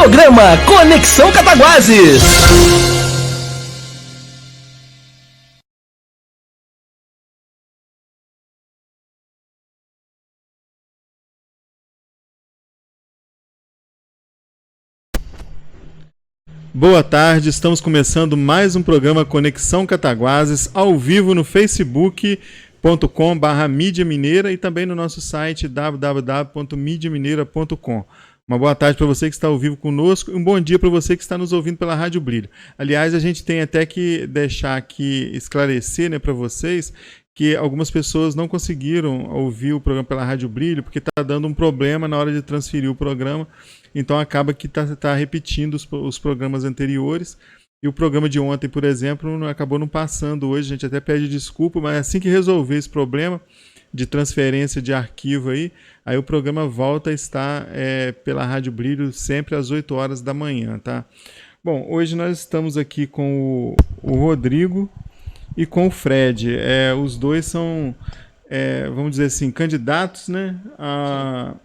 Programa Conexão Cataguases. Boa tarde, estamos começando mais um programa Conexão Cataguases, ao vivo no facebook.com/Mídia Mineira e também no nosso site www.midiamineira.com. Uma boa tarde para você que está ao vivo conosco e um bom dia para você que está nos ouvindo pela Rádio Brilho. Aliás, a gente tem até que deixar aqui, esclarecer, para vocês que algumas pessoas não conseguiram ouvir o programa pela Rádio Brilho porque está dando um problema na hora de transferir o programa. Então acaba que está repetindo os programas anteriores. E o programa de ontem, por exemplo, acabou não passando hoje. A gente até pede desculpa, mas assim que resolver esse problema de transferência de arquivo aí o programa volta a estar pela Rádio Brilho sempre às 8 horas da manhã, tá? Bom, hoje nós estamos aqui com o Rodrigo e com o Fred. Os dois são, vamos dizer assim, candidatos, né, a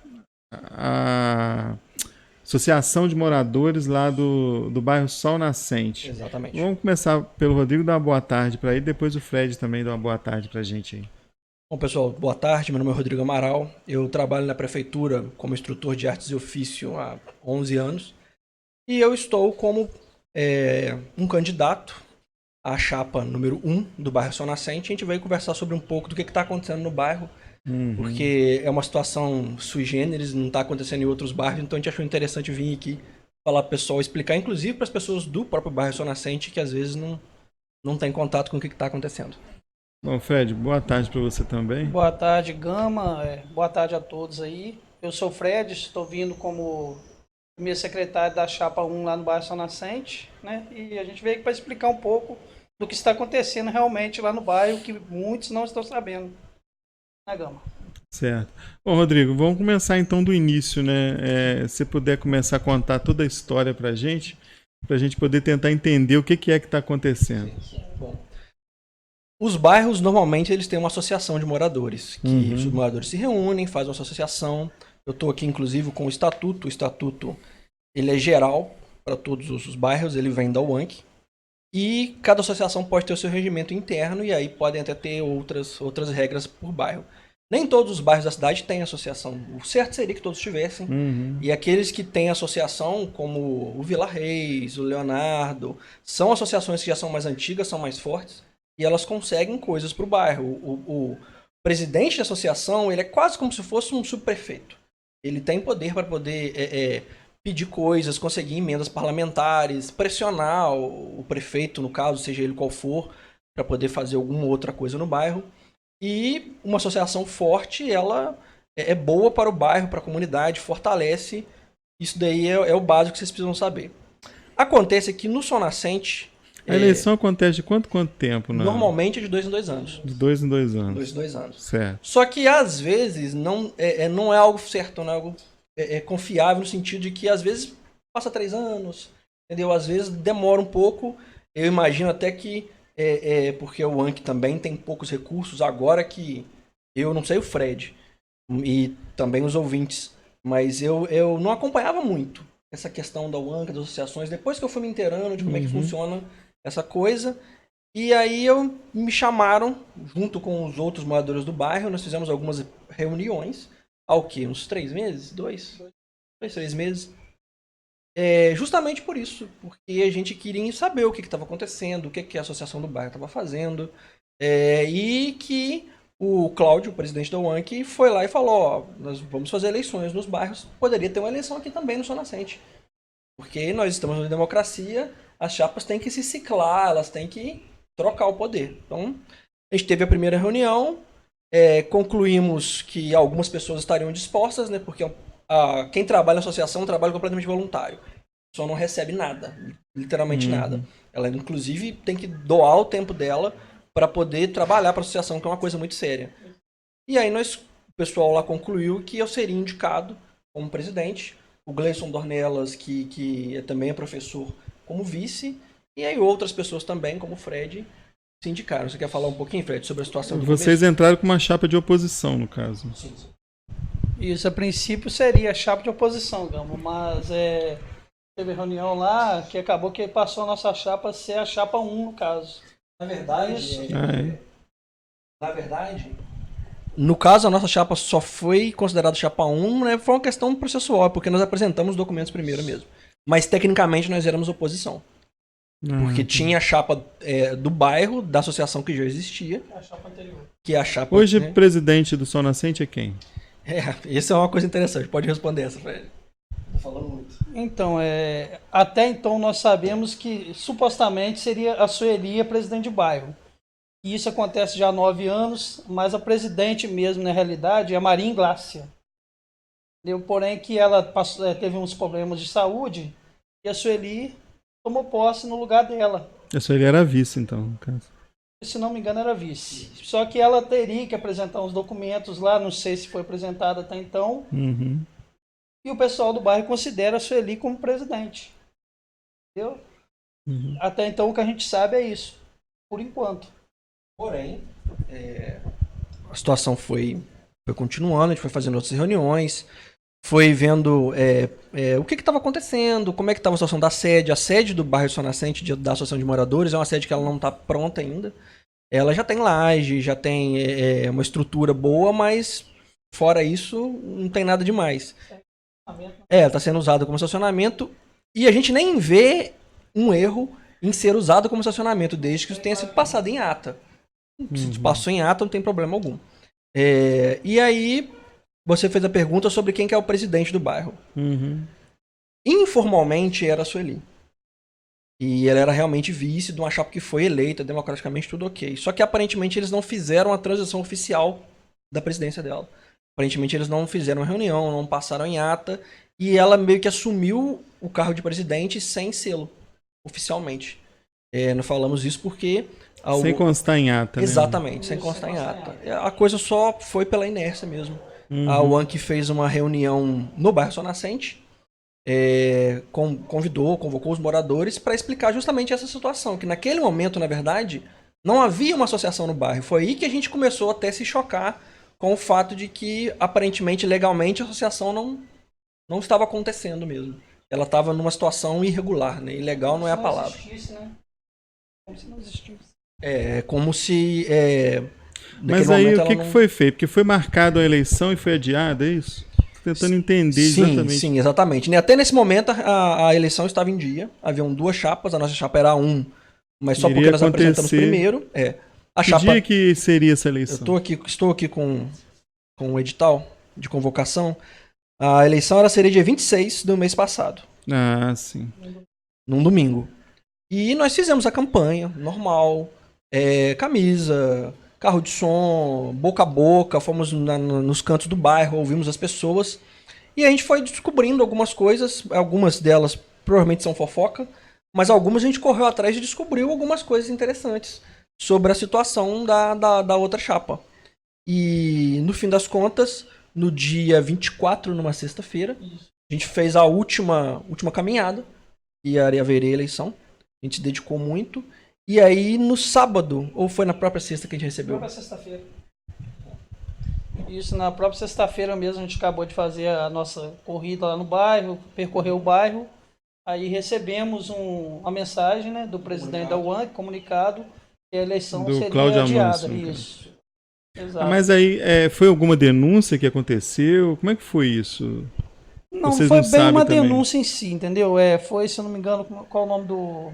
Associação de Moradores lá do bairro Sol Nascente. Exatamente. Vamos começar pelo Rodrigo, dar uma boa tarde para ele, depois o Fred também dá uma boa tarde para a gente aí. Bom, pessoal, boa tarde. Meu nome é Rodrigo Amaral. Eu trabalho na prefeitura como instrutor de artes e ofício há 11 anos. E eu estou como um candidato à chapa número 1 do bairro Sol Nascente. A gente veio conversar sobre um pouco do que está acontecendo no bairro. Porque é uma situação sui generis, não está acontecendo em outros bairros, então a gente achou interessante vir aqui falar para o pessoal, explicar, inclusive para as pessoas do próprio bairro Sol Nascente, que às vezes não tem contato com o que está acontecendo. Bom, Fred, boa tarde para você também. Boa tarde, Gama. Boa tarde a todos aí. Eu sou o Fred, estou vindo como primeiro secretário da chapa 1 lá no bairro Sol Nascente, né? E a gente veio aqui para explicar um pouco do que está acontecendo realmente lá no bairro, que muitos não estão sabendo. Na Gama. Certo. Bom, Rodrigo, vamos começar então do início, né? Se puder começar a contar toda a história para a gente poder tentar entender o que é que está acontecendo. Bom, os bairros, normalmente, eles têm uma associação de moradores, que os moradores se reúnem, fazem uma associação. Eu estou aqui, inclusive, com o estatuto. O estatuto, ele é geral para todos os bairros, ele vem da UANC. E cada associação pode ter o seu regimento interno e aí podem até ter outras regras por bairro. Nem todos os bairros da cidade têm associação. O certo seria que todos tivessem. E aqueles que têm associação, como o Vila Reis, o Leonardo, são associações que já são mais antigas, são mais fortes, e elas conseguem coisas para o bairro. O presidente da associação, ele é quase como se fosse um subprefeito. Ele tem poder para poder pedir coisas, conseguir emendas parlamentares, pressionar o prefeito, no caso, seja ele qual for, para poder fazer alguma outra coisa no bairro. E uma associação forte, ela é boa para o bairro, para a comunidade, fortalece. Isso daí é o básico que vocês precisam saber. Acontece que no Sol Nascente... A eleição acontece de quanto tempo? Normalmente é de 2 em 2 anos. De 2 em 2 anos. 2 em 2 anos. Certo. Só que, às vezes, não é algo certo, não é algo confiável no sentido de que, às vezes, passa 3 anos, entendeu? Às vezes demora um pouco. Eu imagino até que, porque o ANC também tem poucos recursos, agora que eu não sei o Fred e também os ouvintes, mas eu não acompanhava muito essa questão da UANC, das associações, depois que eu fui me inteirando de como é que funciona essa coisa. E aí me chamaram, junto com os outros moradores do bairro, nós fizemos algumas reuniões, há o quê? Uns 3 meses? 3 meses. Justamente por isso, porque a gente queria saber o que estava acontecendo, o que a associação do bairro estava fazendo, e que o Cláudio, o presidente da UANC, foi lá e falou, nós vamos fazer eleições nos bairros, poderia ter uma eleição aqui também no Sol Nascente, porque nós estamos na democracia, as chapas têm que se ciclar, elas têm que trocar o poder. Então, a gente teve a primeira reunião, concluímos que algumas pessoas estariam dispostas, né, porque quem trabalha na associação trabalha completamente voluntário. Só não recebe nada, literalmente nada. Ela, inclusive, tem que doar o tempo dela para poder trabalhar para a associação, que é uma coisa muito séria. E aí o pessoal lá concluiu que eu seria indicado como presidente, o Gleison Dornelas, que também é professor, como vice, e aí outras pessoas também, como o Fred, se indicaram. Você quer falar um pouquinho, Fred, sobre a situação do Vocês entraram com uma chapa de oposição, no caso. Sim. Isso, a princípio seria a chapa de oposição, Gama, mas Teve reunião lá que acabou que passou a nossa chapa a ser a chapa 1, no caso. Na verdade, Isso. na verdade, no caso, a nossa chapa só foi considerada chapa 1, né? Foi uma questão processual, porque nós apresentamos os documentos primeiro mesmo. Mas, tecnicamente, nós éramos oposição. Porque tinha a chapa do bairro, da associação que já existia, A chapa anterior. que é a chapa... Hoje, né? presidente do Sol Nascente é quem? Isso é uma coisa interessante. Pode responder essa, Fred. Tô falando muito. Então, até então nós sabemos que supostamente seria a Sueli a presidente de bairro. E isso acontece já há 9 anos, mas a presidente mesmo, na realidade, é a Maria Inglácia. Porém, que ela teve uns problemas de saúde e a Sueli tomou posse no lugar dela. Essa ele era vice, então, no caso. Se não me engano, era vice. Só que ela teria que apresentar uns documentos lá, não sei se foi apresentado até então. Uhum. E o pessoal do bairro considera a Sueli como presidente. Entendeu? Uhum. Até então o que a gente sabe é isso, por enquanto. Porém, a situação foi continuando, a gente foi fazendo outras reuniões, foi vendo o que estava acontecendo, como é que estava a situação da sede. A sede do bairro Sol Nascente, da Associação de Moradores, é uma sede que ela não está pronta ainda. Ela já tem laje, já tem uma estrutura boa, mas fora isso, não tem nada demais. Ela está sendo usada como estacionamento e a gente nem vê um erro em ser usado como estacionamento, desde que isso tenha sido passado em ata. Se passou em ata, não tem problema algum. E aí, você fez a pergunta sobre quem que é o presidente do bairro. Uhum. Informalmente, era a Sueli. E ela era realmente vice de uma chapa que foi eleita, democraticamente tudo ok. Só que aparentemente eles não fizeram a transição oficial da presidência dela. Aparentemente eles não fizeram a reunião, não passaram em ata. E ela meio que assumiu o cargo de presidente sem selo, oficialmente. Não falamos isso porque... Sem constar em ata, né? Exatamente, sem constar em ata. A coisa só foi pela inércia mesmo. A UANC fez uma reunião no bairro Sol Nascente, convocou os moradores para explicar justamente essa situação, que naquele momento, na verdade, não havia uma associação no bairro. Foi aí que a gente começou até a se chocar com o fato de que, aparentemente, legalmente, a associação não estava acontecendo mesmo. Ela estava numa situação irregular, né? Ilegal não é a palavra. Como se não existisse. Como se... Mas aí o que foi feito? Porque foi marcada a eleição e foi adiada, é isso? Tô tentando entender exatamente. Sim, exatamente. Até nesse momento a eleição estava em dia. Haviam 2 chapas, a nossa chapa era 1, mas só porque nós apresentamos primeiro. Que dia que seria essa eleição? Estou aqui com o edital de convocação. A eleição seria dia 26 do mês passado. Ah, sim. Num domingo. E nós fizemos a campanha, normal, camisa, carro de som, boca a boca, fomos nos cantos do bairro, ouvimos as pessoas. E a gente foi descobrindo algumas coisas, algumas delas provavelmente são fofoca, mas algumas a gente correu atrás e descobriu algumas coisas interessantes sobre a situação da outra chapa. E no fim das contas, no dia 24, numa sexta-feira, a gente fez a última caminhada e haveria eleição. A gente se dedicou muito. E aí, no sábado, ou foi na própria sexta que a gente recebeu? Na própria sexta-feira. Isso, na própria sexta-feira mesmo, a gente acabou de fazer a nossa corrida lá no bairro, percorreu o bairro. Aí recebemos uma mensagem, né, do presidente da UANC, comunicado, que a eleição do seria Cláudio adiada. Amâncio, Isso. Exato. Mas aí, foi alguma denúncia que aconteceu? Como é que foi isso? Não, Vocês foi não bem sabem uma também? denúncia em si, entendeu? Foi, se eu não me engano, qual o nome do...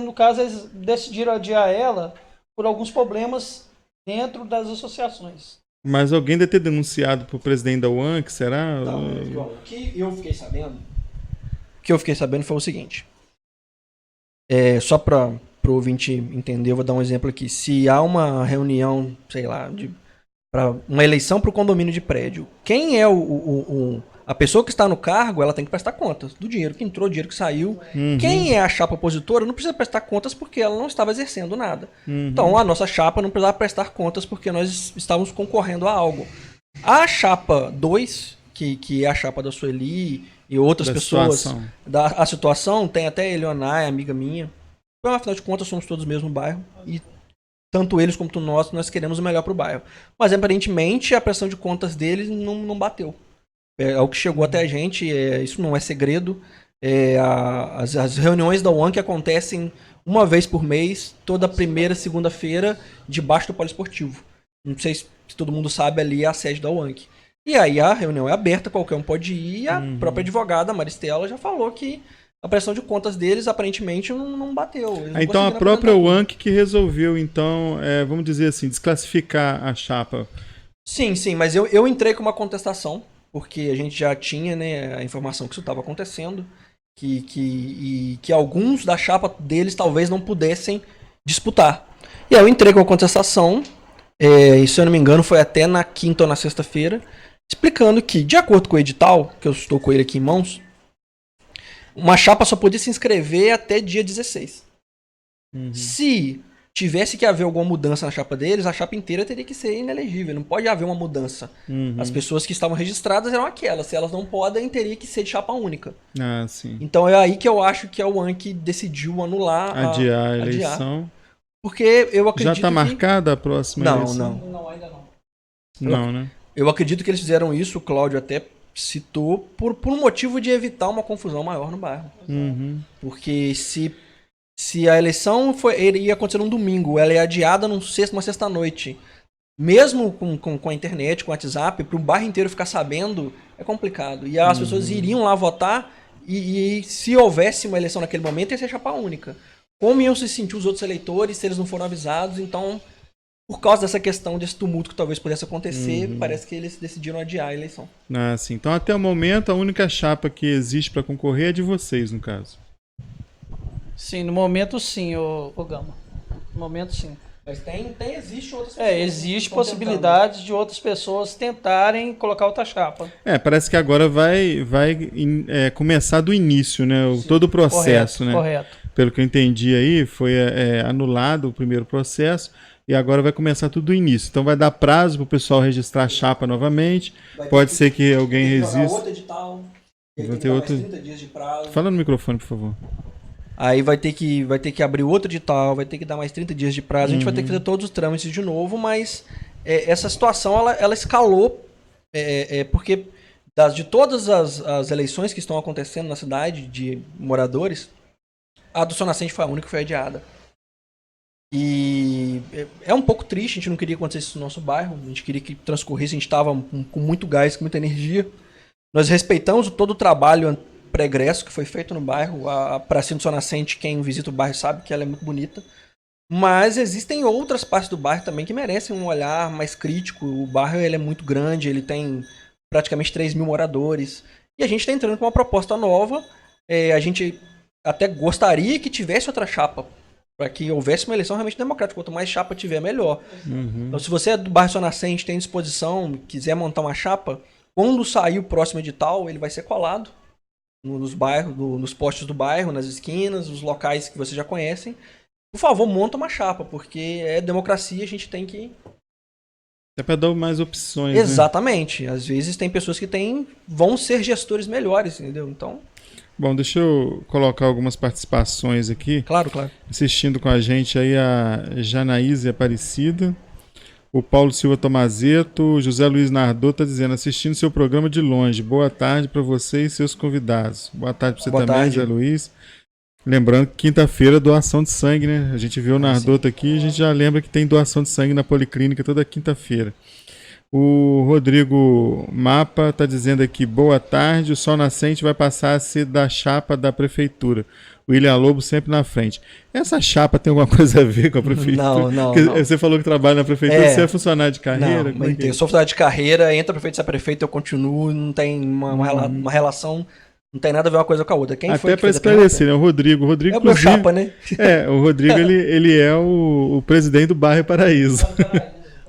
no caso, eles decidiram adiar ela por alguns problemas dentro das associações. Mas alguém deve ter denunciado pro presidente da UANC, será? O que eu fiquei sabendo foi o seguinte. Só para o ouvinte entender, eu vou dar um exemplo aqui. Se há uma reunião, sei lá, para uma eleição para o condomínio de prédio, quem é a pessoa que está no cargo, ela tem que prestar contas do dinheiro que entrou, do dinheiro que saiu. Quem é a chapa opositora não precisa prestar contas porque ela não estava exercendo nada. Então, a nossa chapa não precisava prestar contas porque nós estávamos concorrendo a algo. A chapa 2, que é a chapa da Sueli e outras pessoas, a situação, tem até Eleonai, amiga minha. Então, afinal de contas, somos todos do mesmo bairro e tanto eles como nós queremos o melhor para o bairro. Mas, aparentemente, a prestação de contas deles não bateu. É o que chegou até a gente, isso não é segredo. As reuniões da UANC acontecem uma vez por mês, toda primeira segunda-feira, debaixo do poliesportivo. Não sei se todo mundo sabe, ali é a sede da UANC. E aí a reunião é aberta, qualquer um pode ir, e a própria advogada, a Maristela, já falou que a prestação de contas deles, aparentemente, não bateu. Então a própria UANC que resolveu, então, vamos dizer assim, desclassificar a chapa. Sim, mas eu entrei com uma contestação, porque a gente já tinha, né, a informação que isso estava acontecendo, que alguns da chapa deles talvez não pudessem disputar. E aí eu entrei com a contestação, e se eu não me engano foi até na quinta ou na sexta-feira, explicando que, de acordo com o edital, que eu estou com ele aqui em mãos, uma chapa só podia se inscrever até dia 16. Se tivesse que haver alguma mudança na chapa deles, a chapa inteira teria que ser inelegível. Não pode haver uma mudança. As pessoas que estavam registradas eram aquelas. Se elas não podem, teria que ser de chapa única. Ah, sim. Então é aí que eu acho que a UANC decidiu anular adiar a eleição. Porque eu acredito Já está marcada a próxima eleição? Não, ainda não. Não, né? Eu acredito que eles fizeram isso, o Cláudio até citou, por um motivo de evitar uma confusão maior no bairro. Porque se a eleição ia acontecer num domingo, ela é adiada numa sexta-noite, mesmo com a internet, com o WhatsApp, para o bairro inteiro ficar sabendo, é complicado. E as pessoas iriam lá votar e se houvesse uma eleição naquele momento, ia ser chapa única. Como iam se sentir os outros eleitores se eles não foram avisados? Então, por causa dessa questão, desse tumulto que talvez pudesse acontecer, parece que eles decidiram adiar a eleição. Ah, sim. Então, até o momento, a única chapa que existe para concorrer é de vocês, no caso. Sim, no momento sim, o Gama. No momento sim. Mas existe outras pessoas. Existe possibilidade de outras pessoas tentarem colocar outra chapa. Parece que agora vai começar do início, né? Todo o processo, né? Correto. Pelo que eu entendi aí, foi anulado o primeiro processo e agora vai começar tudo do início. Então vai dar prazo para o pessoal registrar a chapa novamente. Pode ser que alguém resista. Outro edital. Vai ter outro... 30 dias de prazo. Fala no microfone, por favor. Aí vai ter que abrir outro edital, vai ter que dar mais 30 dias de prazo. A gente vai ter que fazer todos os trâmites de novo, mas essa situação ela escalou porque de todas as eleições que estão acontecendo na cidade de moradores, a do Sol Nascente foi a única que foi adiada. E é um pouco triste, a gente não queria que acontecesse isso no nosso bairro, a gente queria que transcorresse, a gente estava com muito gás, com muita energia. Nós respeitamos todo o trabalho pregresso que foi feito no bairro. A Pracinha do Sol Nascente, quem visita o bairro sabe que ela é muito bonita. Mas existem outras partes do bairro também que merecem um olhar mais crítico. O bairro ele é muito grande, ele tem praticamente 3 mil moradores. E a gente está entrando com uma proposta nova. A gente até gostaria que tivesse outra chapa, para que houvesse uma eleição realmente democrática. Quanto mais chapa tiver, melhor. Então, se você é do bairro Sol Nascente, tem disposição, quiser montar uma chapa, quando sair o próximo edital, ele vai ser colado nos bairros, nos postes do bairro, nas esquinas, nos locais que vocês já conhecem. Por favor, monta uma chapa, porque é democracia, a gente tem que... É para dar mais opções, Exatamente. Né? Às vezes tem pessoas que vão ser gestores melhores, entendeu? Então... Bom, deixa eu colocar algumas participações aqui. Claro. Assistindo com a gente aí a Janaíse Aparecida, o Paulo Silva Tomazeto, o José Luiz Nardô está dizendo, assistindo seu programa de longe. Boa tarde para você e seus convidados. Boa tarde para você também, José Luiz. Lembrando que quinta-feira doação de sangue, né? A gente viu o Nardota aqui e a gente já lembra que tem doação de sangue na Policlínica toda quinta-feira. O Rodrigo Mapa está dizendo aqui, boa tarde, o Sol Nascente vai passar a ser da chapa da prefeitura. O William Lobo sempre na frente. Essa chapa tem alguma coisa a ver com a prefeitura? Não. Você falou que trabalha na prefeitura, você é funcionário de carreira? Não, eu sou funcionário de carreira, entra prefeito, se é prefeito, eu continuo, não tem uma relação... Não tem nada a ver uma coisa com a outra. Quem até para esclarecer, né? O Rodrigo é o meu chapa, né? O Rodrigo ele é o presidente do bairro Paraíso.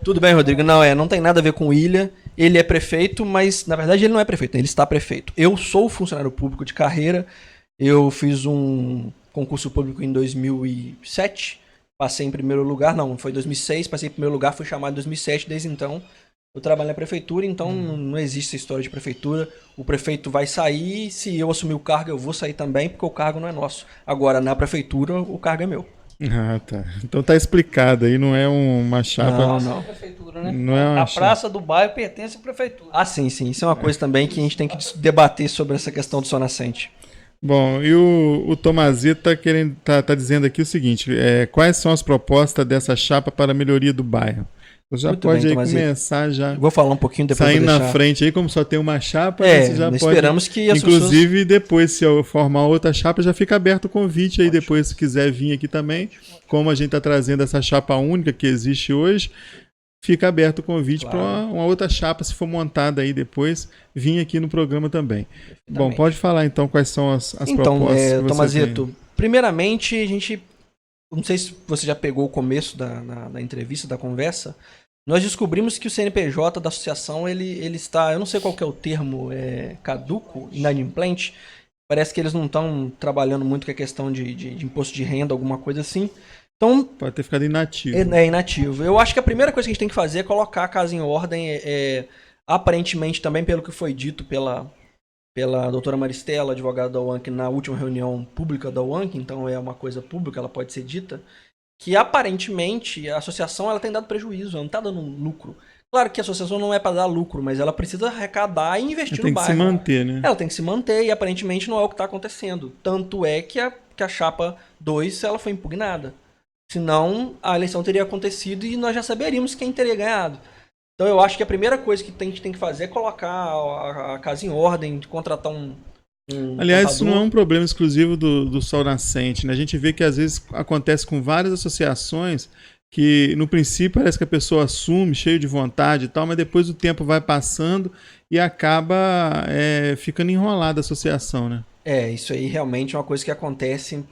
Tudo bem, Rodrigo. Não tem nada a ver com o William. Ele é prefeito, mas na verdade ele não é prefeito, ele está prefeito. Eu sou funcionário público de carreira. Eu fiz um concurso público em 2007. Passei em primeiro lugar. Não, foi em 2006. Passei em primeiro lugar, fui chamado em 2007. Desde então eu trabalho na prefeitura, então não existe essa história de prefeitura. O prefeito vai sair, se eu assumir o cargo, eu vou sair também, porque o cargo não é nosso. Agora, na prefeitura, o cargo é meu. Ah, tá. Então tá explicado aí, não é uma chapa. Não, Praça não. da prefeitura, né? Não é uma A praça do bairro pertence à prefeitura. Ah, sim, sim. Isso é uma coisa também que a gente tem que debater sobre essa questão do Sol Nascente. Bom, e o Tomazito tá dizendo aqui o seguinte: quais são as propostas dessa chapa para a melhoria do bairro? Você já Muito pode bem, aí Tomazito. começar já. Eu vou falar um pouquinho depois. Saindo vou na deixar... frente aí, como só tem uma chapa, né, você já nós pode. esperamos que as Inclusive, depois, se eu formar outra chapa, já fica aberto o convite aí, depois, se quiser vir aqui também. Como a gente está trazendo essa chapa única que existe hoje, fica aberto o convite para uma outra chapa, se for montada aí depois, vir aqui no programa também. Bom, pode falar então quais são as propostas que você Tomazito, tem. primeiramente, a gente. Não sei se você já pegou o começo da entrevista, da conversa. Nós descobrimos que o CNPJ da associação, ele está, eu não sei qual que é o termo, caduco, inadimplente. Parece que eles não estão trabalhando muito com a questão de imposto de renda, alguma coisa assim. Então, Pode ter ficado inativo. é inativo. Eu acho que a primeira coisa que a gente tem que fazer é colocar a casa em ordem. Aparentemente, também pelo que foi dito pela doutora Maristela, advogada da UANC, na última reunião pública da UANC, então é uma coisa pública, ela pode ser dita, que aparentemente a associação ela tem dado prejuízo, ela não está dando lucro. Claro que a associação não é para dar lucro, mas ela precisa arrecadar e investir Tem no que se bairro. manter, né? Ela tem que se manter e aparentemente não é o que está acontecendo. Tanto é que a chapa 2 ela foi impugnada. Senão a eleição teria acontecido e nós já saberíamos quem teria ganhado. Então eu acho que a primeira coisa que a gente tem que fazer é colocar a casa em ordem, de contratar um Aliás, isso contador. não é um problema exclusivo do Sol Nascente, né? A gente vê que às vezes acontece com várias associações que no princípio parece que a pessoa assume, cheio de vontade e tal, mas depois o tempo vai passando e acaba ficando enrolada a associação, né? Isso aí realmente é uma coisa que acontece.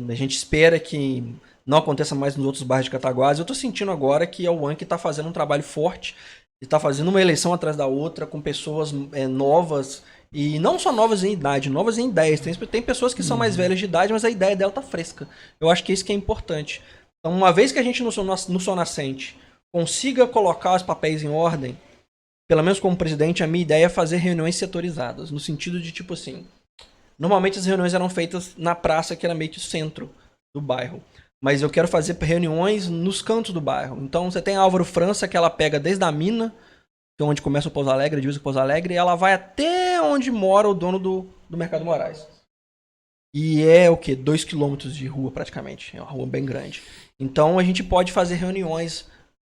A gente espera que não aconteça mais nos outros bairros de Cataguases. Eu tô sentindo agora que a UANC tá fazendo um trabalho forte e tá fazendo uma eleição atrás da outra com pessoas novas. E não só novas em idade, novas em ideias. Tem pessoas que são mais velhas de idade, mas a ideia dela tá fresca. Eu acho que é isso que é importante. Então, uma vez que a gente no Sol Nascente consiga colocar os papéis em ordem, pelo menos como presidente, a minha ideia é fazer reuniões setorizadas. No sentido de, tipo assim, normalmente as reuniões eram feitas na praça, que era meio que o centro do bairro. Mas eu quero fazer reuniões nos cantos do bairro. Então você tem a Álvaro França, que ela pega desde a mina, que é onde começa o Pouso Alegre, a divisa com o Pouso Alegre, e ela vai até onde mora o dono do Mercado Moraes. E é o quê? 2 quilômetros de rua praticamente. É uma rua bem grande. Então a gente pode fazer reuniões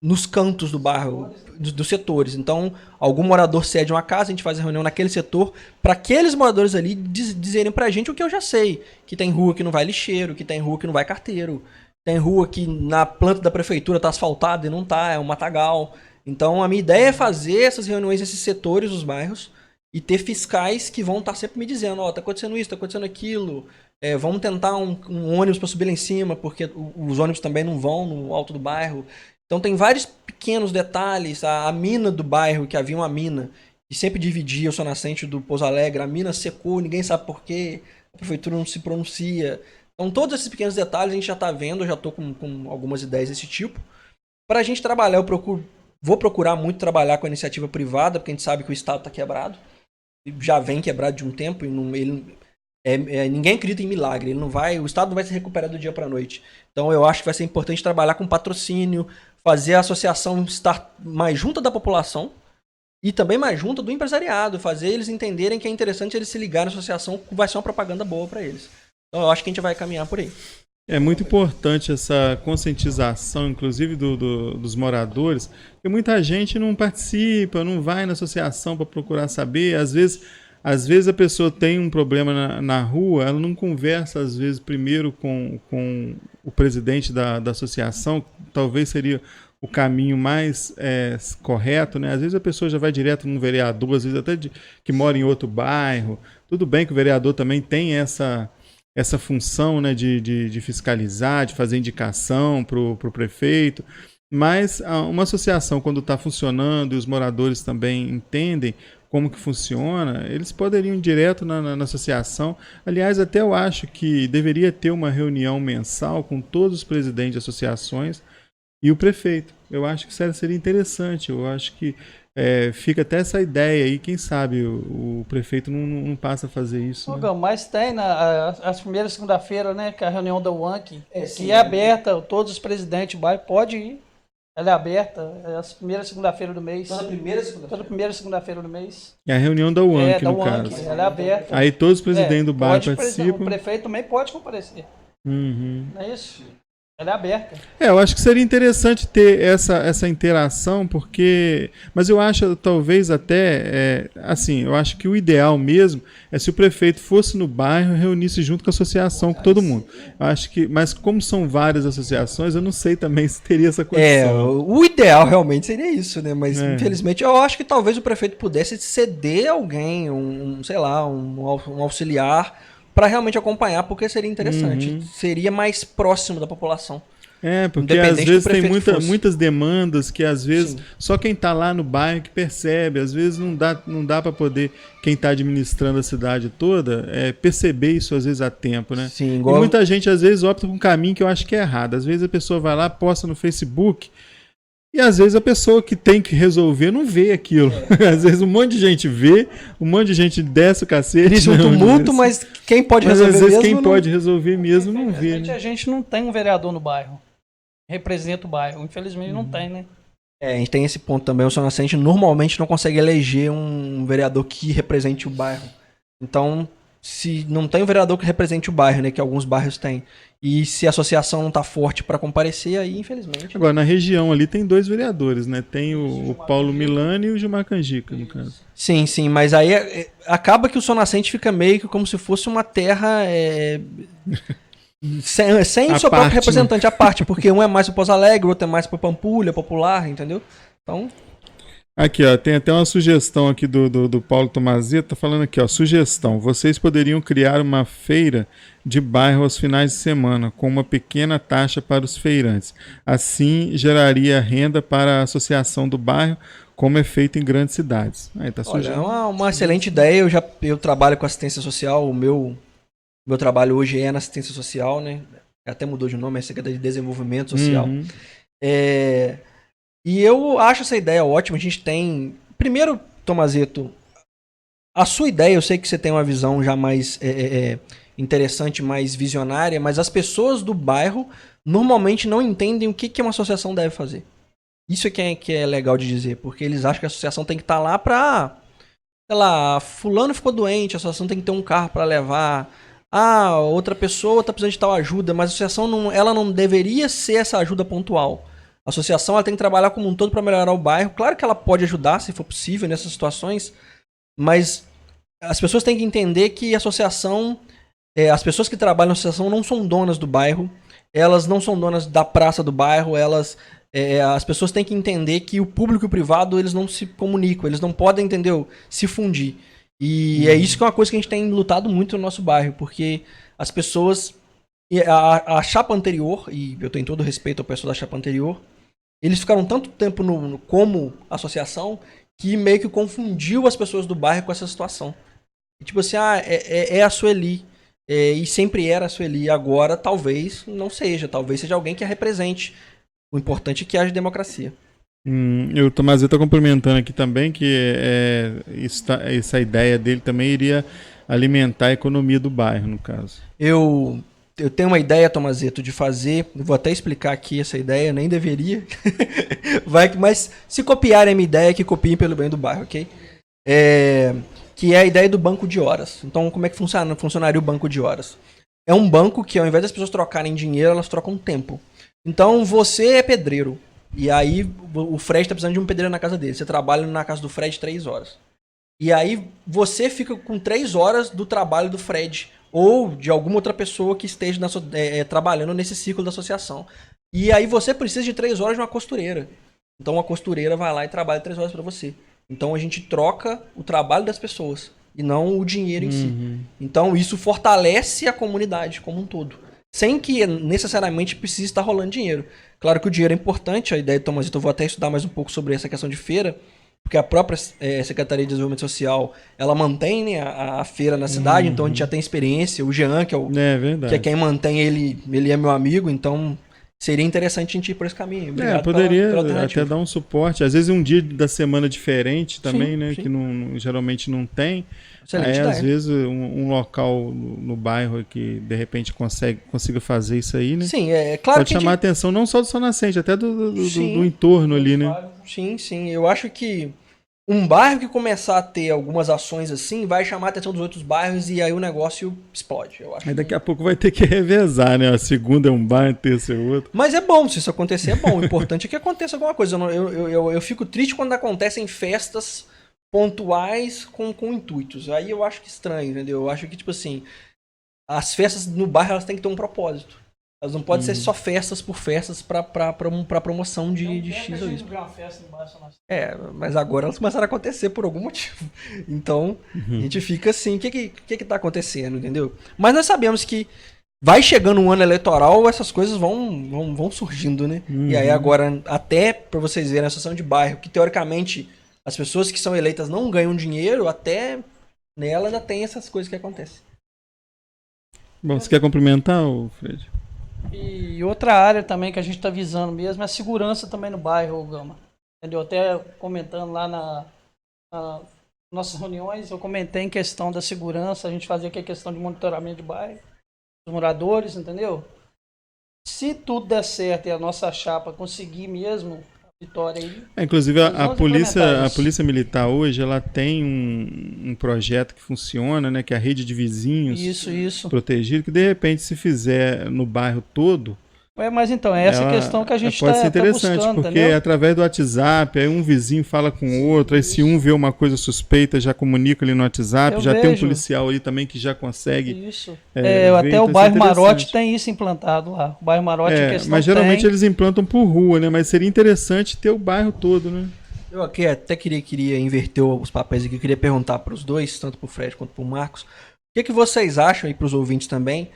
nos cantos do bairro, dos setores. Então, algum morador cede uma casa, a gente faz a reunião naquele setor, para aqueles moradores ali dizerem pra gente o que eu já sei. Que tem rua que não vai lixeiro, que tem rua que não vai carteiro, tem rua que na planta da prefeitura tá asfaltada e não tá, é um matagal. Então, a minha ideia é fazer essas reuniões nesses setores dos bairros e ter fiscais que vão estar sempre me dizendo, tá acontecendo isso, tá acontecendo aquilo, vamos tentar um ônibus para subir lá em cima, porque os ônibus também não vão no alto do bairro. Então tem vários pequenos detalhes, a mina do bairro, que havia uma mina, que sempre dividia o Sol Nascente do Pouso Alegre, a mina secou, ninguém sabe por quê, a prefeitura não se pronuncia. Então todos esses pequenos detalhes a gente já está vendo, eu já estou com algumas ideias desse tipo. Para a gente trabalhar, vou procurar muito trabalhar com a iniciativa privada, porque a gente sabe que o Estado está quebrado, já vem quebrado de um tempo, e ninguém acredita em milagre, o Estado não vai se recuperar do dia para a noite. Então eu acho que vai ser importante trabalhar com patrocínio, fazer a associação estar mais junta da população e também mais junta do empresariado, fazer eles entenderem que é interessante eles se ligarem na associação, que vai ser uma propaganda boa para eles. Então eu acho que a gente vai caminhar por aí. É muito importante essa conscientização, inclusive dos moradores, porque muita gente não participa, não vai na associação para procurar saber. Às vezes a pessoa tem um problema na rua, ela não conversa, às vezes, primeiro com o presidente da associação, talvez seria o caminho mais correto, né? Às vezes a pessoa já vai direto num vereador, às vezes até que mora em outro bairro. Tudo bem que o vereador também tem essa função, né, de fiscalizar, de fazer indicação para o prefeito, mas uma associação, quando está funcionando e os moradores também entendem como que funciona, eles poderiam ir direto na associação. Aliás, até eu acho que deveria ter uma reunião mensal com todos os presidentes de associações e o prefeito. Eu acho que isso seria interessante. Eu acho que fica até essa ideia aí, quem sabe o prefeito não passa a fazer isso. Né? Mas tem as primeiras segunda-feira, né, que é a reunião da UANC, sim, que é aberta, todos os presidentes do bairro podem ir. Ela é aberta, é as primeiras segunda-feira do mês. Toda primeira segunda-feira? Toda primeira segunda-feira do mês. É a reunião da UANC, da no UANC, caso. ela é aberta. Aí todos os presidentes do bairro participam. O prefeito também pode comparecer. Uhum. Não é isso? Ela é aberta. Eu acho que seria interessante ter essa interação, porque... Mas eu acho, talvez até... assim, eu acho que o ideal mesmo é se o prefeito fosse no bairro e reunisse junto com a associação, com todo mundo. Eu acho que... Mas como são várias associações, eu não sei também se teria essa condição. O ideal realmente seria isso, né? Mas, infelizmente, eu acho que talvez o prefeito pudesse ceder alguém, sei lá, um auxiliar, para realmente acompanhar, porque seria interessante. Seria mais próximo da população. Porque às vezes tem muitas demandas que às vezes só quem está lá no bairro que percebe. Às vezes não dá para poder, quem está administrando a cidade toda, perceber isso às vezes a tempo, né? Sim, igual... E muita gente às vezes opta por um caminho que eu acho que é errado. Às vezes a pessoa vai lá, posta no Facebook, e às vezes a pessoa que tem que resolver não vê aquilo. Às vezes um monte de gente vê, um monte de gente desce o cacete. Diz um tumulto, mas quem pode resolver mesmo. Às vezes quem pode resolver mesmo não vê. Né? A gente não tem um vereador no bairro. Representa o bairro. Infelizmente não tem, né? A gente tem esse ponto também. O São Nascente normalmente não consegue eleger um vereador que represente o bairro. Então, se não tem um vereador que represente o bairro, né, que alguns bairros têm, e se a associação não tá forte para comparecer, aí infelizmente... Agora, na região ali tem 2 vereadores, né? Tem o Paulo Milani e o Gilmar Canjica, no caso. Sim, mas aí acaba que o São Nascente fica meio que como se fosse uma terra... sem seu próprio representante à parte, porque um é mais pro Pouso Alegre, o outro é mais pro Pampulha, Popular, entendeu? Então... Aqui, ó, tem até uma sugestão aqui do Paulo Tomazeta, tá falando aqui, ó, sugestão, vocês poderiam criar uma feira de bairro aos finais de semana, com uma pequena taxa para os feirantes. Assim, geraria renda para a associação do bairro, como é feito em grandes cidades. Aí tá Olha, é uma excelente ideia, eu trabalho com assistência social, o meu trabalho hoje é na assistência social, né? Até mudou de nome, é Secretaria de Desenvolvimento Social. E eu acho essa ideia ótima. A gente tem... Primeiro, Tomazeto, a sua ideia, eu sei que você tem uma visão já mais interessante, mais visionária, mas as pessoas do bairro normalmente não entendem o que uma associação deve fazer. Isso é que é legal de dizer, porque eles acham que a associação tem que estar lá pra... Sei lá, fulano ficou doente, a associação tem que ter um carro para levar... outra pessoa está precisando de tal ajuda, mas a associação ela não deveria ser essa ajuda pontual. A associação ela tem que trabalhar como um todo para melhorar o bairro. Claro que ela pode ajudar, se for possível, nessas situações, mas as pessoas têm que entender que a associação, as pessoas que trabalham na associação não são donas do bairro, elas não são donas da praça do bairro, as pessoas têm que entender que o público e o privado eles não se comunicam, eles não podem, entendeu, se fundir. E é isso que é uma coisa que a gente tem lutado muito no nosso bairro, porque as pessoas... A chapa anterior, e eu tenho todo respeito ao pessoal da chapa anterior, eles ficaram tanto tempo como associação que meio que confundiu as pessoas do bairro com essa situação. E, tipo assim, é a Sueli, e sempre era a Sueli, agora talvez não seja, talvez seja alguém que a represente. O importante é que haja democracia. O Tomás está complementando aqui também que essa ideia dele também iria alimentar a economia do bairro, no caso. Eu tenho uma ideia, Tomazeto, de fazer, vou até explicar aqui essa ideia, eu nem deveria, mas se copiarem a minha ideia, que copiem pelo bem do bairro, ok? Que é a ideia do banco de horas. Então, como é que funcionaria o banco de horas? É um banco que, ao invés das pessoas trocarem dinheiro, elas trocam tempo. Então, você é pedreiro, e aí o Fred está precisando de um pedreiro na casa dele. Você trabalha na casa do Fred 3 horas. E aí você fica com 3 horas do trabalho do Fred, ou de alguma outra pessoa que esteja trabalhando nesse ciclo da associação. E aí você precisa de 3 horas de uma costureira. Então a costureira vai lá e trabalha 3 horas para você. Então a gente troca o trabalho das pessoas e não o dinheiro em si. Então isso fortalece a comunidade como um todo. Sem que necessariamente precise estar rolando dinheiro. Claro que o dinheiro é importante, a ideia do Tomazito, eu vou até estudar mais um pouco sobre essa questão de feira, porque a própria Secretaria de Desenvolvimento Social, ela mantém, né, a feira na cidade, então a gente já tem experiência. O Jean, que é quem mantém, ele é meu amigo, então seria interessante a gente ir por esse caminho. Obrigado Poderia pela alternativa. até dar um suporte. Às vezes um dia da semana diferente também, Sim, né? sim. Que geralmente não tem. Excelente Aí, ideia. às vezes, um local no bairro que de repente consiga fazer isso aí, né? Sim, é claro Pode que a chamar a gente... atenção não só do Sol Nascente, até do Sim. entorno ali, né? Sim, sim. Eu acho que um bairro que começar a ter algumas ações assim vai chamar a atenção dos outros bairros e aí o negócio explode. Eu acho Aí daqui a pouco vai ter que revezar, né? A segunda é um bairro, a terça é outro. Mas é bom, se isso acontecer é bom. O importante é que aconteça alguma coisa. Eu fico triste quando acontecem festas pontuais com intuitos. Aí eu acho que estranho, entendeu? Eu acho que, tipo assim, as festas no bairro elas têm que ter um propósito. Elas não podem ser só festas por festas pra promoção de X ou Y. Mas agora elas começaram a acontecer por algum motivo. Então, a gente fica assim, o que tá acontecendo, entendeu? Mas nós sabemos que vai chegando um ano eleitoral, essas coisas vão surgindo, né? E aí agora, até pra vocês verem a associação de bairro, que teoricamente as pessoas que são eleitas não ganham dinheiro, até nela ainda tem essas coisas que acontecem. Bom, você quer complementar, Fred? E outra área também que a gente está visando mesmo é a segurança também no bairro, Gama. Entendeu? Até comentando lá nas nossas reuniões, eu comentei em questão da segurança, a gente fazia aqui a questão de monitoramento de bairro, dos moradores, entendeu? Se tudo der certo e a nossa chapa conseguir mesmo a vitória aí... Inclusive, a vamos implementar isso. Polícia Militar hoje, ela tem um projeto que funciona, né? Que é a rede de vizinhos Isso. protegidos, que de repente, se fizer no bairro todo... Mas então, é essa questão que a gente pode ser interessante, buscando, porque entendeu? através do WhatsApp, aí um vizinho fala com o outro, aí se um vê uma coisa suspeita, já comunica ali no WhatsApp, Eu já tem um vejo. policial ali também que já consegue. Isso. ver, Até então o isso bairro é Marote interessante. tem isso implantado lá. O bairro Marote, em questão Mas geralmente tem. eles implantam por rua, né? Mas seria interessante ter o bairro todo, né? Eu aqui até queria inverter os papéis aqui, eu queria perguntar para os dois, tanto para o Fred quanto para o Marcos, o que vocês acham aí para os ouvintes também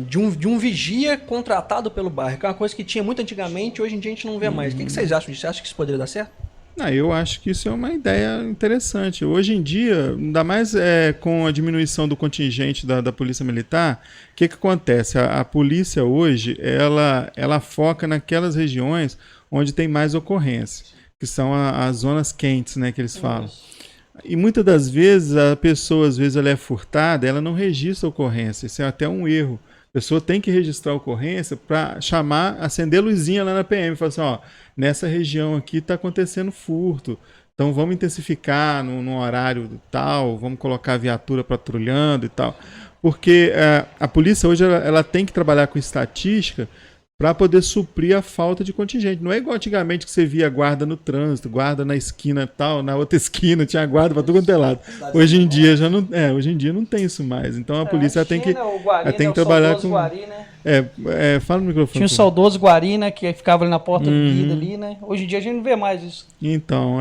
de um vigia contratado pelo bairro, que é uma coisa que tinha muito antigamente, hoje em dia a gente não vê mais. O que vocês acham disso? Você acha que isso poderia dar certo? Eu acho que isso é uma ideia interessante. Hoje em dia, ainda mais com a diminuição do contingente da Polícia Militar, o que acontece? A polícia hoje, ela foca naquelas regiões onde tem mais ocorrência, que são as zonas quentes, né, que eles falam. E muitas das vezes, a pessoa, às vezes, ela é furtada, ela não registra a ocorrência. Isso é até um erro. A pessoa tem que registrar a ocorrência para acender a luzinha lá na PM. Falar assim, ó, nessa região aqui está acontecendo furto. Então vamos intensificar no horário tal, vamos colocar a viatura patrulhando e tal. Porque a polícia hoje ela tem que trabalhar com estatística para poder suprir a falta de contingente. Não é igual antigamente que você via guarda no trânsito, guarda na esquina tal, na outra esquina tinha guarda para tudo quanto é lado. Hoje em dia já não, hoje em dia não tem isso mais. Então a polícia tem que trabalhar com Guari, né? Fala no microfone. Tinha o saudoso Guari, né, que ficava ali na porta do guia ali, né? Hoje em dia a gente não vê mais isso. Então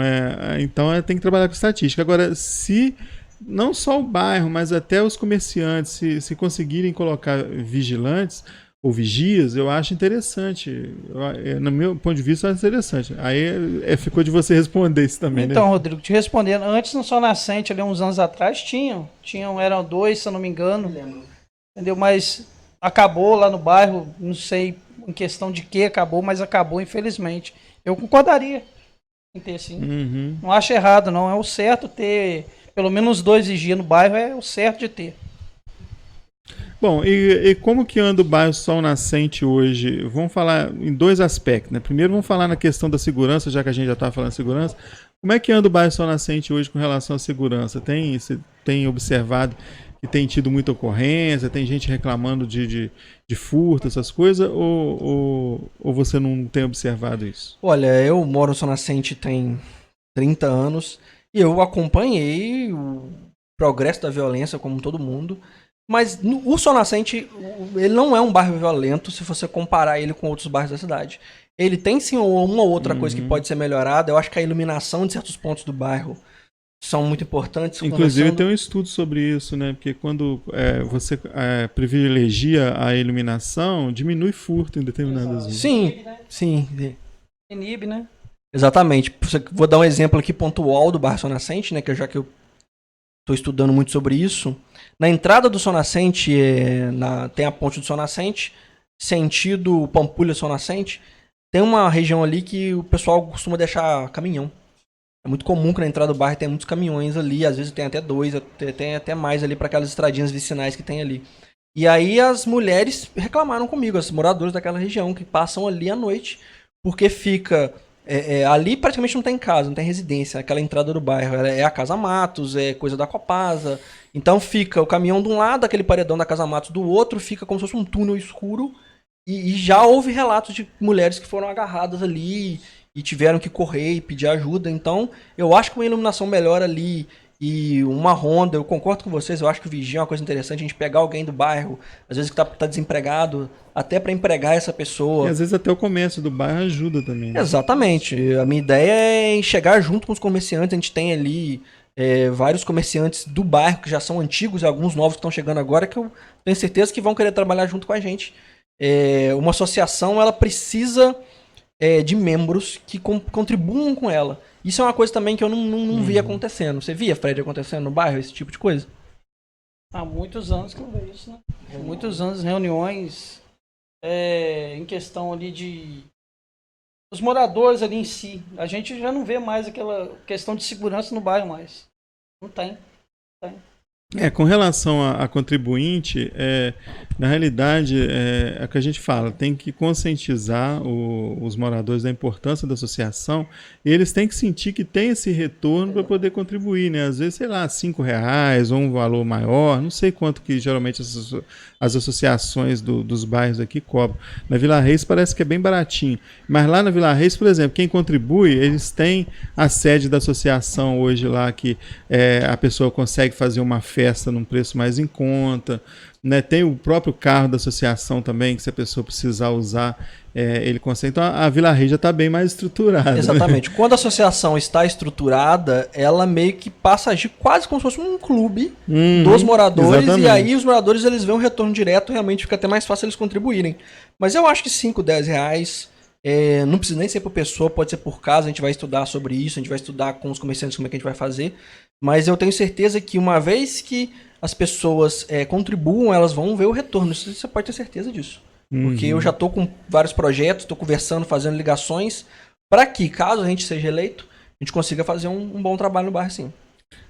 tem que trabalhar com estatística. Agora, se não só o bairro, mas até os comerciantes, se conseguirem colocar vigilantes ou vigias, eu acho interessante. No meu ponto de vista, eu acho interessante. Aí ficou de você responder isso também, então, né? Rodrigo, te respondendo, antes no Sol Nascente, ali uns anos atrás, eram 2, se eu não me engano. Entendeu? Mas acabou lá no bairro, não sei em questão de que acabou, mas acabou, infelizmente. Eu concordaria em ter, sim. Não acho errado, não. É o certo ter pelo menos 2 vigias no bairro, é o certo de ter. Bom, e como que anda o bairro Sol Nascente hoje? Vamos falar em 2 aspectos, né? Primeiro vamos falar na questão da segurança, já que a gente já está falando de segurança. Como é que anda o bairro Sol Nascente hoje com relação à segurança? Você tem observado que tem tido muita ocorrência, tem gente reclamando de furto, essas coisas, ou você não tem observado isso? Olha, eu moro no Sol Nascente tem 30 anos e eu acompanhei o progresso da violência como todo mundo. Mas o Sol Nascente, ele não é um bairro violento se você comparar ele com outros bairros da cidade. Ele tem sim uma ou outra coisa que pode ser melhorada. Eu acho que a iluminação de certos pontos do bairro são muito importantes. Inclusive tem um estudo sobre isso, né? Porque quando você privilegia a iluminação, diminui furto em determinadas zonas. Sim. Inibe, né? Exatamente. Vou dar um exemplo aqui pontual do bairro Sol Nascente, né? Já que eu estou estudando muito sobre isso. Na entrada do Sol Nascente, tem a ponte do Sol Nascente. sentido Pampulha, Sol Nascente, tem uma região ali que o pessoal costuma deixar caminhão. É muito comum que na entrada do bairro tem muitos caminhões ali, às vezes tem até 2, tem até mais ali para aquelas estradinhas vicinais que tem ali. E aí as mulheres reclamaram comigo, as moradoras daquela região, que passam ali à noite, porque fica... ali praticamente não tem casa, não tem residência, aquela entrada do bairro. É a Casa Matos, é coisa da Copasa. Então fica o caminhão de um lado, aquele paredão da Casa Matos do outro, fica como se fosse um túnel escuro. E já houve relatos de mulheres que foram agarradas ali e tiveram que correr e pedir ajuda. Então eu acho que uma iluminação melhor ali e uma ronda, eu concordo com vocês, eu acho que o vigia é uma coisa interessante, a gente pegar alguém do bairro, às vezes que tá desempregado, até para empregar essa pessoa. E às vezes até o comércio do bairro ajuda também. Né? Exatamente. A minha ideia é chegar junto com os comerciantes, a gente tem ali vários comerciantes do bairro que já são antigos e alguns novos que estão chegando agora, que eu tenho certeza que vão querer trabalhar junto com a gente. Uma associação, ela precisa de membros que contribuam com ela. Isso é uma coisa também que eu não vi acontecendo. Você via, Fred, acontecendo no bairro, esse tipo de coisa? Há muitos anos que eu vejo isso, né? Há muitos anos, reuniões em questão ali de... Os moradores ali em si. A gente já não vê mais aquela questão de segurança no bairro mais. Não tem. Com relação a contribuinte, na realidade, é o que a gente fala, tem que conscientizar os moradores da importância da associação, e eles têm que sentir que tem esse retorno para poder contribuir, né? Às vezes, sei lá, R$5 ou um valor maior, não sei quanto que geralmente as associações dos bairros aqui cobram. Na Vila Reis parece que é bem baratinho, mas lá na Vila Reis, por exemplo, quem contribui, eles têm a sede da associação hoje lá, que a pessoa consegue fazer uma festa num preço mais em conta, né? Tem o próprio carro da associação também, que se a pessoa precisar usar, ele consegue. Então a Vila Reis já está bem mais estruturada. Exatamente. Né? Quando a associação está estruturada, ela meio que passa a agir quase como se fosse um clube dos moradores, exatamente. E aí os moradores eles veem um retorno direto, realmente fica até mais fácil eles contribuírem. Mas eu acho que R$5, R$10, não precisa nem ser por pessoa, pode ser por casa, a gente vai estudar sobre isso, a gente vai estudar com os comerciantes como é que a gente vai fazer. Mas eu tenho certeza que uma vez que as pessoas contribuam, elas vão ver o retorno. Isso você pode ter certeza disso. Porque eu já estou com vários projetos, estou conversando, fazendo ligações, para que, caso a gente seja eleito, a gente consiga fazer um bom trabalho no bairro, sim.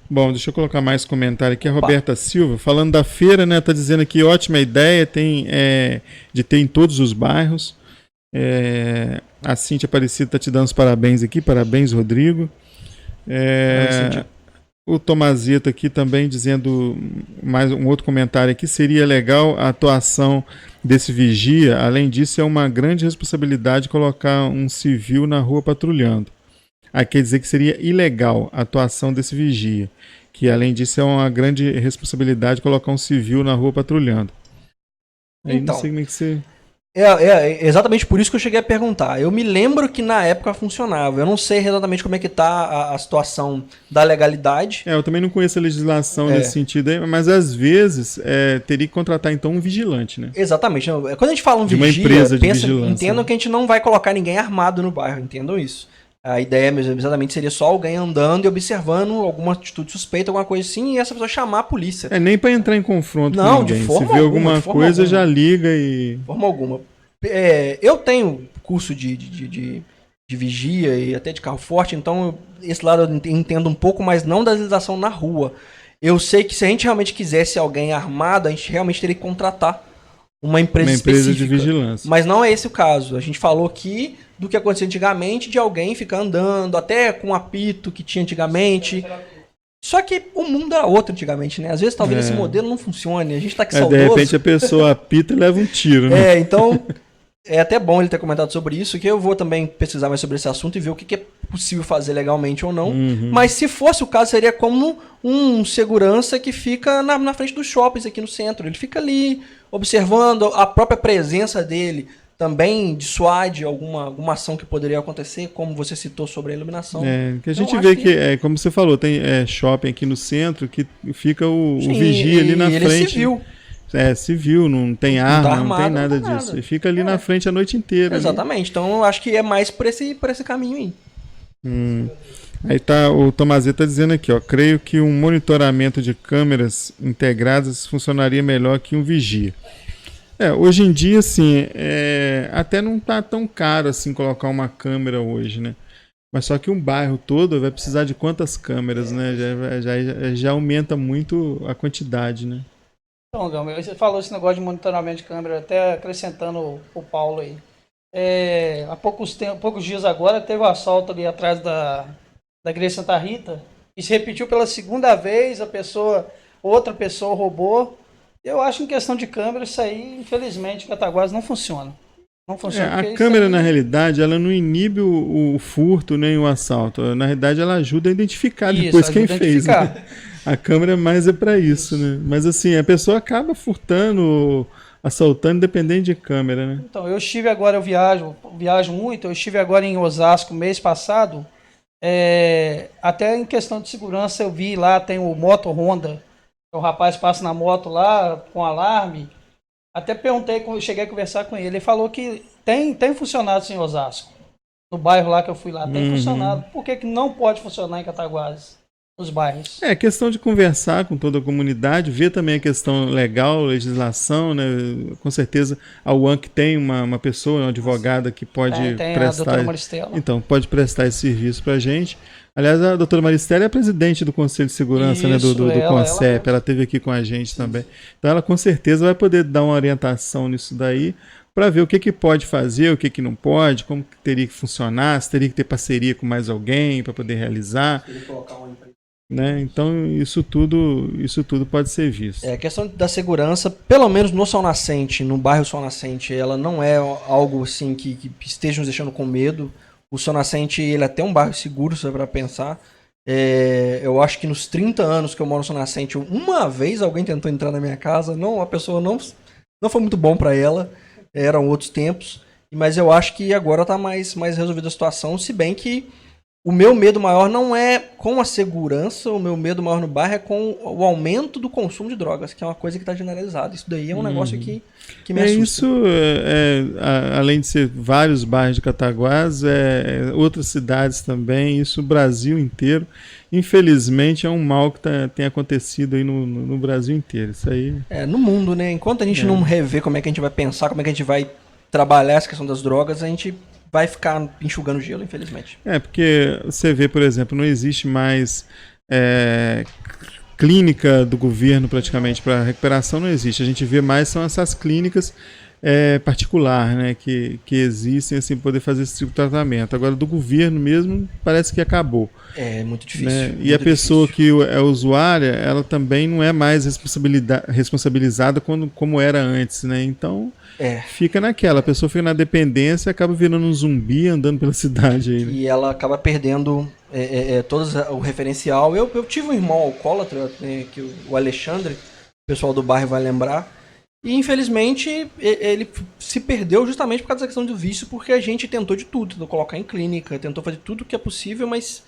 Bom, deixa eu colocar mais comentário aqui. A Roberta Silva, falando da feira, né? Tá dizendo aqui, ótima ideia, de ter em todos os bairros. A Cíntia Aparecida está te dando os parabéns aqui. Parabéns, Rodrigo. O Tomazito aqui também dizendo mais um outro comentário aqui. Seria legal a atuação desse vigia. Além disso, é uma grande responsabilidade colocar um civil na rua patrulhando. Aí quer dizer que seria ilegal a atuação desse vigia. Que além disso, é uma grande responsabilidade colocar um civil na rua patrulhando. Aí então, não sei como é que você... exatamente por isso que eu cheguei a perguntar. Eu me lembro que na época funcionava. Eu não sei exatamente como é que tá a situação da legalidade. Eu também não conheço a legislação nesse sentido aí, mas às vezes teria que contratar então um vigilante, né? Exatamente. Quando a gente fala um de vigia, uma empresa de vigilância. Entendam que a gente não vai colocar ninguém armado no bairro, entendam isso. A ideia mesmo, exatamente, seria só alguém andando e observando alguma atitude suspeita, alguma coisa assim, e essa pessoa chamar a polícia. Nem para entrar em confronto não, com ninguém. De forma Se vê alguma, alguma coisa, já liga e... De forma alguma. Eu tenho curso de vigia e até de carro forte, então esse lado eu entendo um pouco, mas não da legislação na rua. Eu sei que se a gente realmente quisesse alguém armado, a gente realmente teria que contratar uma empresa específica. De vigilância. Mas não é esse o caso. A gente falou aqui do que acontecia antigamente, de alguém ficar andando, até com um apito que tinha antigamente. Só que o mundo era outro antigamente, né? Às vezes talvez esse modelo não funcione, a gente tá aqui saudoso. De repente a pessoa apita e leva um tiro, né? Então é até bom ele ter comentado sobre isso, que eu vou também pesquisar mais sobre esse assunto e ver o que é possível fazer legalmente ou não. Mas se fosse o caso, seria como um segurança que fica na frente dos shoppings aqui no centro. Ele fica ali observando, a própria presença dele também dissuade alguma ação que poderia acontecer, como você citou sobre a iluminação. Que a gente vê que, como você falou, tem shopping aqui no centro que fica o vigia ali na frente. Ele é civil. Civil, não tem arma, não tem nada disso. E fica ali na frente a noite inteira. Exatamente. Ali. Então eu acho que é mais por esse caminho aí. Aí tá, o Tomazeta dizendo aqui, creio que um monitoramento de câmeras integradas funcionaria melhor que um vigia. Hoje em dia, assim, até não tá tão caro assim colocar uma câmera hoje, né? Mas só que um bairro todo vai precisar de quantas câmeras, né? Já aumenta muito a quantidade, né? Então, Gama, você falou esse negócio de monitoramento de câmera, até acrescentando o Paulo aí. Há poucos dias agora teve um assalto ali atrás da igreja Santa Rita e se repetiu pela segunda vez, outra pessoa roubou. Eu acho que em questão de câmera, isso aí, infelizmente, em Cataguases não funciona. Não funciona. A câmera, na realidade, ela não inibe o furto nem o assalto. Na realidade, ela ajuda a identificar depois quem fez. Né? A câmera mais é para isso, né? Mas assim, a pessoa acaba furtando, assaltando, independente de câmera, né? Então, eu estive agora, eu viajo muito, eu estive agora em Osasco mês passado, até em questão de segurança eu vi lá, tem o Moto Honda, o rapaz passa na moto lá com alarme, até perguntei, cheguei a conversar com ele falou que tem funcionado sim em Osasco, no bairro lá que eu fui lá, tem funcionado, por que não pode funcionar em Cataguases? Nos bairros. Questão de conversar com toda a comunidade, ver também a questão legal, legislação, né? Com certeza a UANC tem uma pessoa, uma advogada que pode tem prestar. A doutora Maristela. Então, pode prestar esse serviço pra gente. Aliás, a doutora Maristela é a presidente do Conselho de Segurança, né, do CONCEP, ela esteve aqui com a gente também. Então ela com certeza vai poder dar uma orientação nisso daí, para ver o que pode fazer, o que não pode, como que teria que funcionar, se teria que ter parceria com mais alguém para poder realizar. Né? Então isso tudo pode ser visto. A questão da segurança, pelo menos no Sol Nascente, no bairro Sol Nascente, ela não é algo assim que esteja nos deixando com medo. O Sol Nascente, ele é até um bairro seguro, se para pensar. Eu acho que nos 30 anos que eu moro no Sol Nascente, uma vez alguém tentou entrar na minha casa, a pessoa não foi muito bom para ela, eram outros tempos, mas eu acho que agora está mais resolvida a situação, se bem que o meu medo maior não é com a segurança, o meu medo maior no bairro é com o aumento do consumo de drogas, que é uma coisa que está generalizada. Isso daí é um negócio que me assusta. Isso, além de ser vários bairros de Cataguases, outras cidades também, isso o Brasil inteiro. Infelizmente é um mal que tem acontecido aí no Brasil inteiro. Isso aí... no mundo, né? Enquanto a gente não rever como é que a gente vai pensar, como é que a gente vai trabalhar essa questão das drogas, a gente vai ficar enxugando gelo, infelizmente. Porque você vê, por exemplo, não existe mais clínica do governo praticamente para recuperação, não existe. A gente vê mais são essas clínicas particular, né, que existem assim poder fazer esse tipo de tratamento. Agora do governo mesmo parece que acabou. É muito difícil. Né? Muito e a pessoa difícil. que é usuária, ela também não é mais responsabilizada como era antes, né? Então fica naquela, a pessoa fica na dependência e acaba virando um zumbi andando pela cidade aí, né? E ela acaba perdendo todo o referencial. Eu tive um irmão alcoólatra, que o Alexandre, o pessoal do bairro vai lembrar. E infelizmente ele se perdeu justamente por causa da questão do vício, porque a gente tentou de tudo, tentou colocar em clínica, tentou fazer tudo que é possível, mas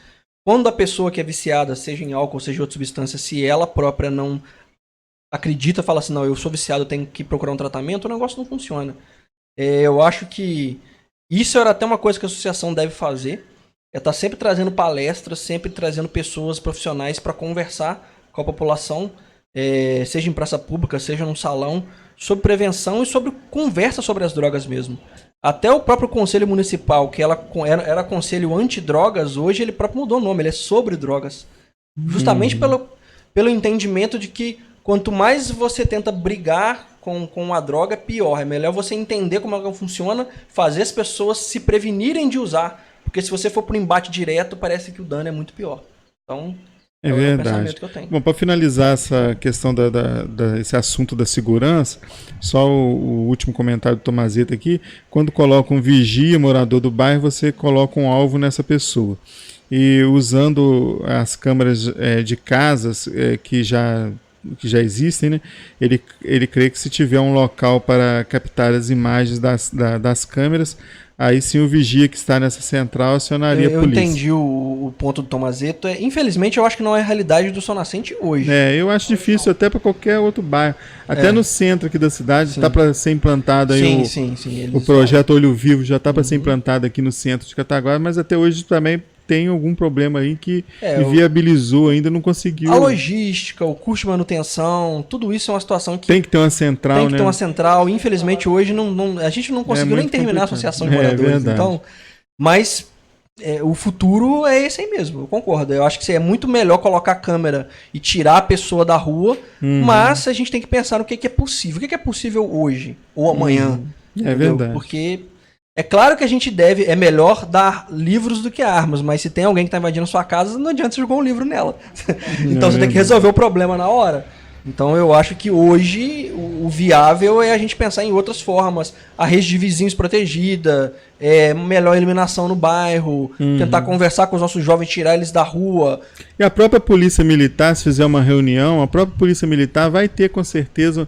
quando a pessoa que é viciada, seja em álcool, seja em outra substância, se ela própria não acredita, fala assim, não, eu sou viciado, eu tenho que procurar um tratamento, o negócio não funciona. Eu acho que isso era até uma coisa que a associação deve fazer, estar sempre trazendo palestras, sempre trazendo pessoas profissionais para conversar com a população, seja em praça pública, seja num salão, sobre prevenção e sobre conversa sobre as drogas mesmo. Até o próprio Conselho Municipal, que era Conselho Antidrogas, hoje ele próprio mudou o nome, ele é sobre drogas. Justamente pelo entendimento de que quanto mais você tenta brigar com a droga, pior. É melhor você entender como ela funciona, fazer as pessoas se prevenirem de usar. Porque se você for para um embate direto, parece que o dano é muito pior. Então... É verdade. Que eu tenho. Bom, para finalizar essa questão esse assunto da segurança, só o último comentário do Tomazeta aqui, quando coloca um vigia, morador do bairro, você coloca um alvo nessa pessoa. E usando as câmeras de casas que já existem, né, ele crê que se tiver um local para captar as imagens das câmeras, aí sim o vigia que está nessa central acionaria a polícia. Eu entendi o ponto do Tomazeto. Infelizmente, eu acho que não é a realidade do Sol Nascente hoje. Eu acho difícil até para qualquer outro bairro. Até no centro aqui da cidade está para ser implantado aí sim. o projeto Olho Vivo já está para ser implantado aqui no centro de Cataguases, mas até hoje também tem algum problema aí que É, viabilizou ainda, não conseguiu. A logística, o custo de manutenção, tudo isso é uma situação que Tem que ter uma central, tem que né? ter uma central. Infelizmente, hoje a gente não conseguiu nem muito terminar a complicado. associação de É moradores. verdade. Então, mas o futuro é esse aí mesmo, eu concordo. Eu acho que é muito melhor colocar a câmera e tirar a pessoa da rua, mas a gente tem que pensar no que é possível. O que é possível hoje ou amanhã. É entendeu? verdade. Porque é claro que a gente é melhor dar livros do que armas, mas se tem alguém que está invadindo sua casa, não adianta você jogar um livro nela. Então você tem que resolver o problema na hora. Então eu acho que hoje o viável é a gente pensar em outras formas. A rede de vizinhos protegida, melhor iluminação no bairro, tentar conversar com os nossos jovens, tirar eles da rua. E a própria polícia militar, se fizer uma reunião, a própria polícia militar vai ter com certeza,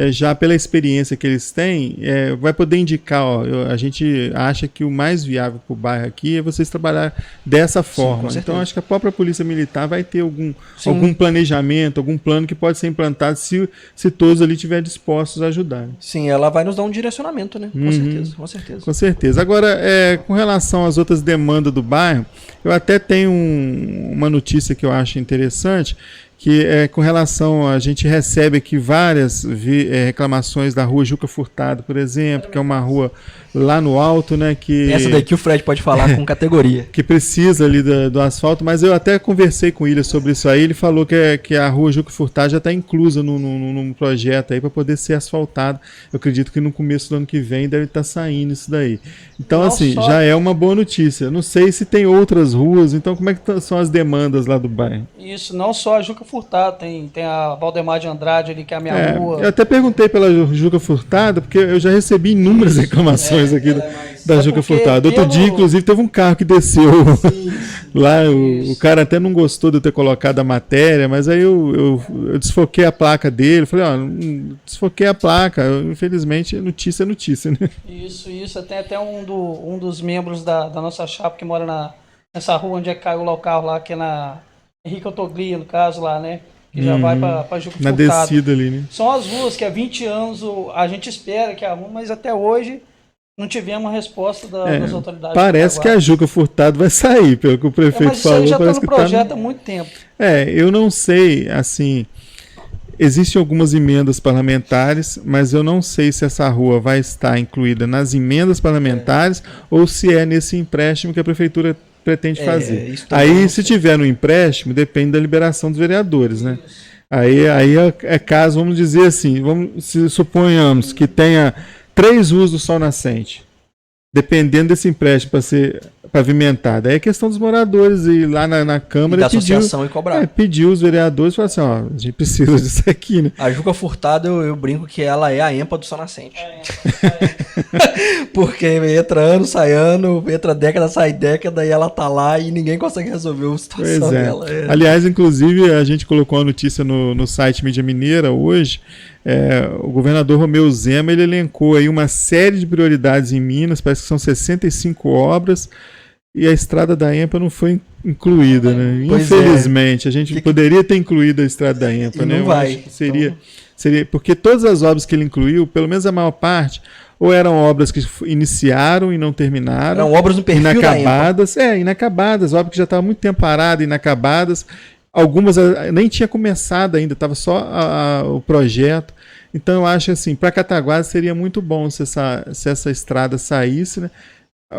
já pela experiência que eles têm, vai poder indicar, a gente acha que o mais viável para o bairro aqui é vocês trabalhar dessa forma. Então acho que a própria polícia militar vai ter algum planejamento, algum plano que pode ser implantado se todos ali estiverem dispostos a ajudar. Sim, ela vai nos dar um direcionamento, né? Com certeza, com certeza. Com certeza. Agora, com relação às outras demandas do bairro, eu até tenho uma notícia que eu acho interessante, que com relação, a gente recebe aqui várias reclamações da rua Juca Furtado, por exemplo, que é uma rua lá no alto, né? Essa daqui o Fred pode falar com categoria. Que precisa ali do asfalto, mas eu até conversei com ele sobre isso aí, ele falou que a rua Juca Furtado já está inclusa num projeto aí para poder ser asfaltada. Eu acredito que no começo do ano que vem deve estar saindo isso daí. Então, assim, já é uma boa notícia. Não sei se tem outras ruas, então como é que são as demandas lá do bairro? Isso, não só a Juca Furtado, tem a Valdemar de Andrade ali, que é a minha rua. Eu até perguntei pela Juca Furtado, porque eu já recebi inúmeras reclamações aqui da Juca Furtado. Outro dia, inclusive, teve um carro que desceu lá, o cara até não gostou de eu ter colocado a matéria, mas aí eu desfoquei a placa dele, falei, desfoquei a placa, infelizmente, notícia é notícia, né? Isso, tem até um dos membros da nossa chapa que mora nessa rua onde caiu lá o carro lá, que é na Henrique Autoglia, no caso lá, né? Que já vai pra Juca Furtado. Na descida ali, né? São as ruas que há 20 anos a gente espera que arrume, mas até hoje não tivemos uma resposta das autoridades. Parece que a Juca Furtado vai sair, pelo que o prefeito falou. Mas isso aí já está no que projeto há muito tempo. Eu não sei, assim, existem algumas emendas parlamentares, mas eu não sei se essa rua vai estar incluída nas emendas parlamentares ou se é nesse empréstimo que a prefeitura pretende fazer. Aí, se tiver no empréstimo, depende da liberação dos vereadores, né? Aí é caso, vamos dizer assim, se suponhamos que tenha 3 ruas do Sol Nascente, dependendo desse empréstimo para ser pavimentada. Aí é questão dos moradores ir lá na Câmara da associação e cobrar. Pediu os vereadores e falar assim, a gente precisa disso aqui, né? A Juca Furtado, eu brinco que ela é a EMPA do Sol Nascente. Porque entra ano, sai ano, entra década, sai década, e ela tá lá e ninguém consegue resolver a situação dela. Aliás, inclusive, a gente colocou a notícia no site Mídia Mineira hoje. O governador Romeu Zema, ele elencou aí uma série de prioridades em Minas, parece que são 65 obras, e a estrada da EMPA não foi incluída, né? Infelizmente, a gente poderia ter incluído a estrada da EMPA, né? Não vai. Seria, porque todas as obras que ele incluiu, pelo menos a maior parte, ou eram obras que iniciaram e não terminaram. Eram obras no perfil inacabadas, inacabadas, obras que já estavam há muito tempo paradas, inacabadas. Algumas nem tinha começado ainda, estava só o projeto. Então eu acho assim, para Cataguases seria muito bom se essa estrada saísse, né?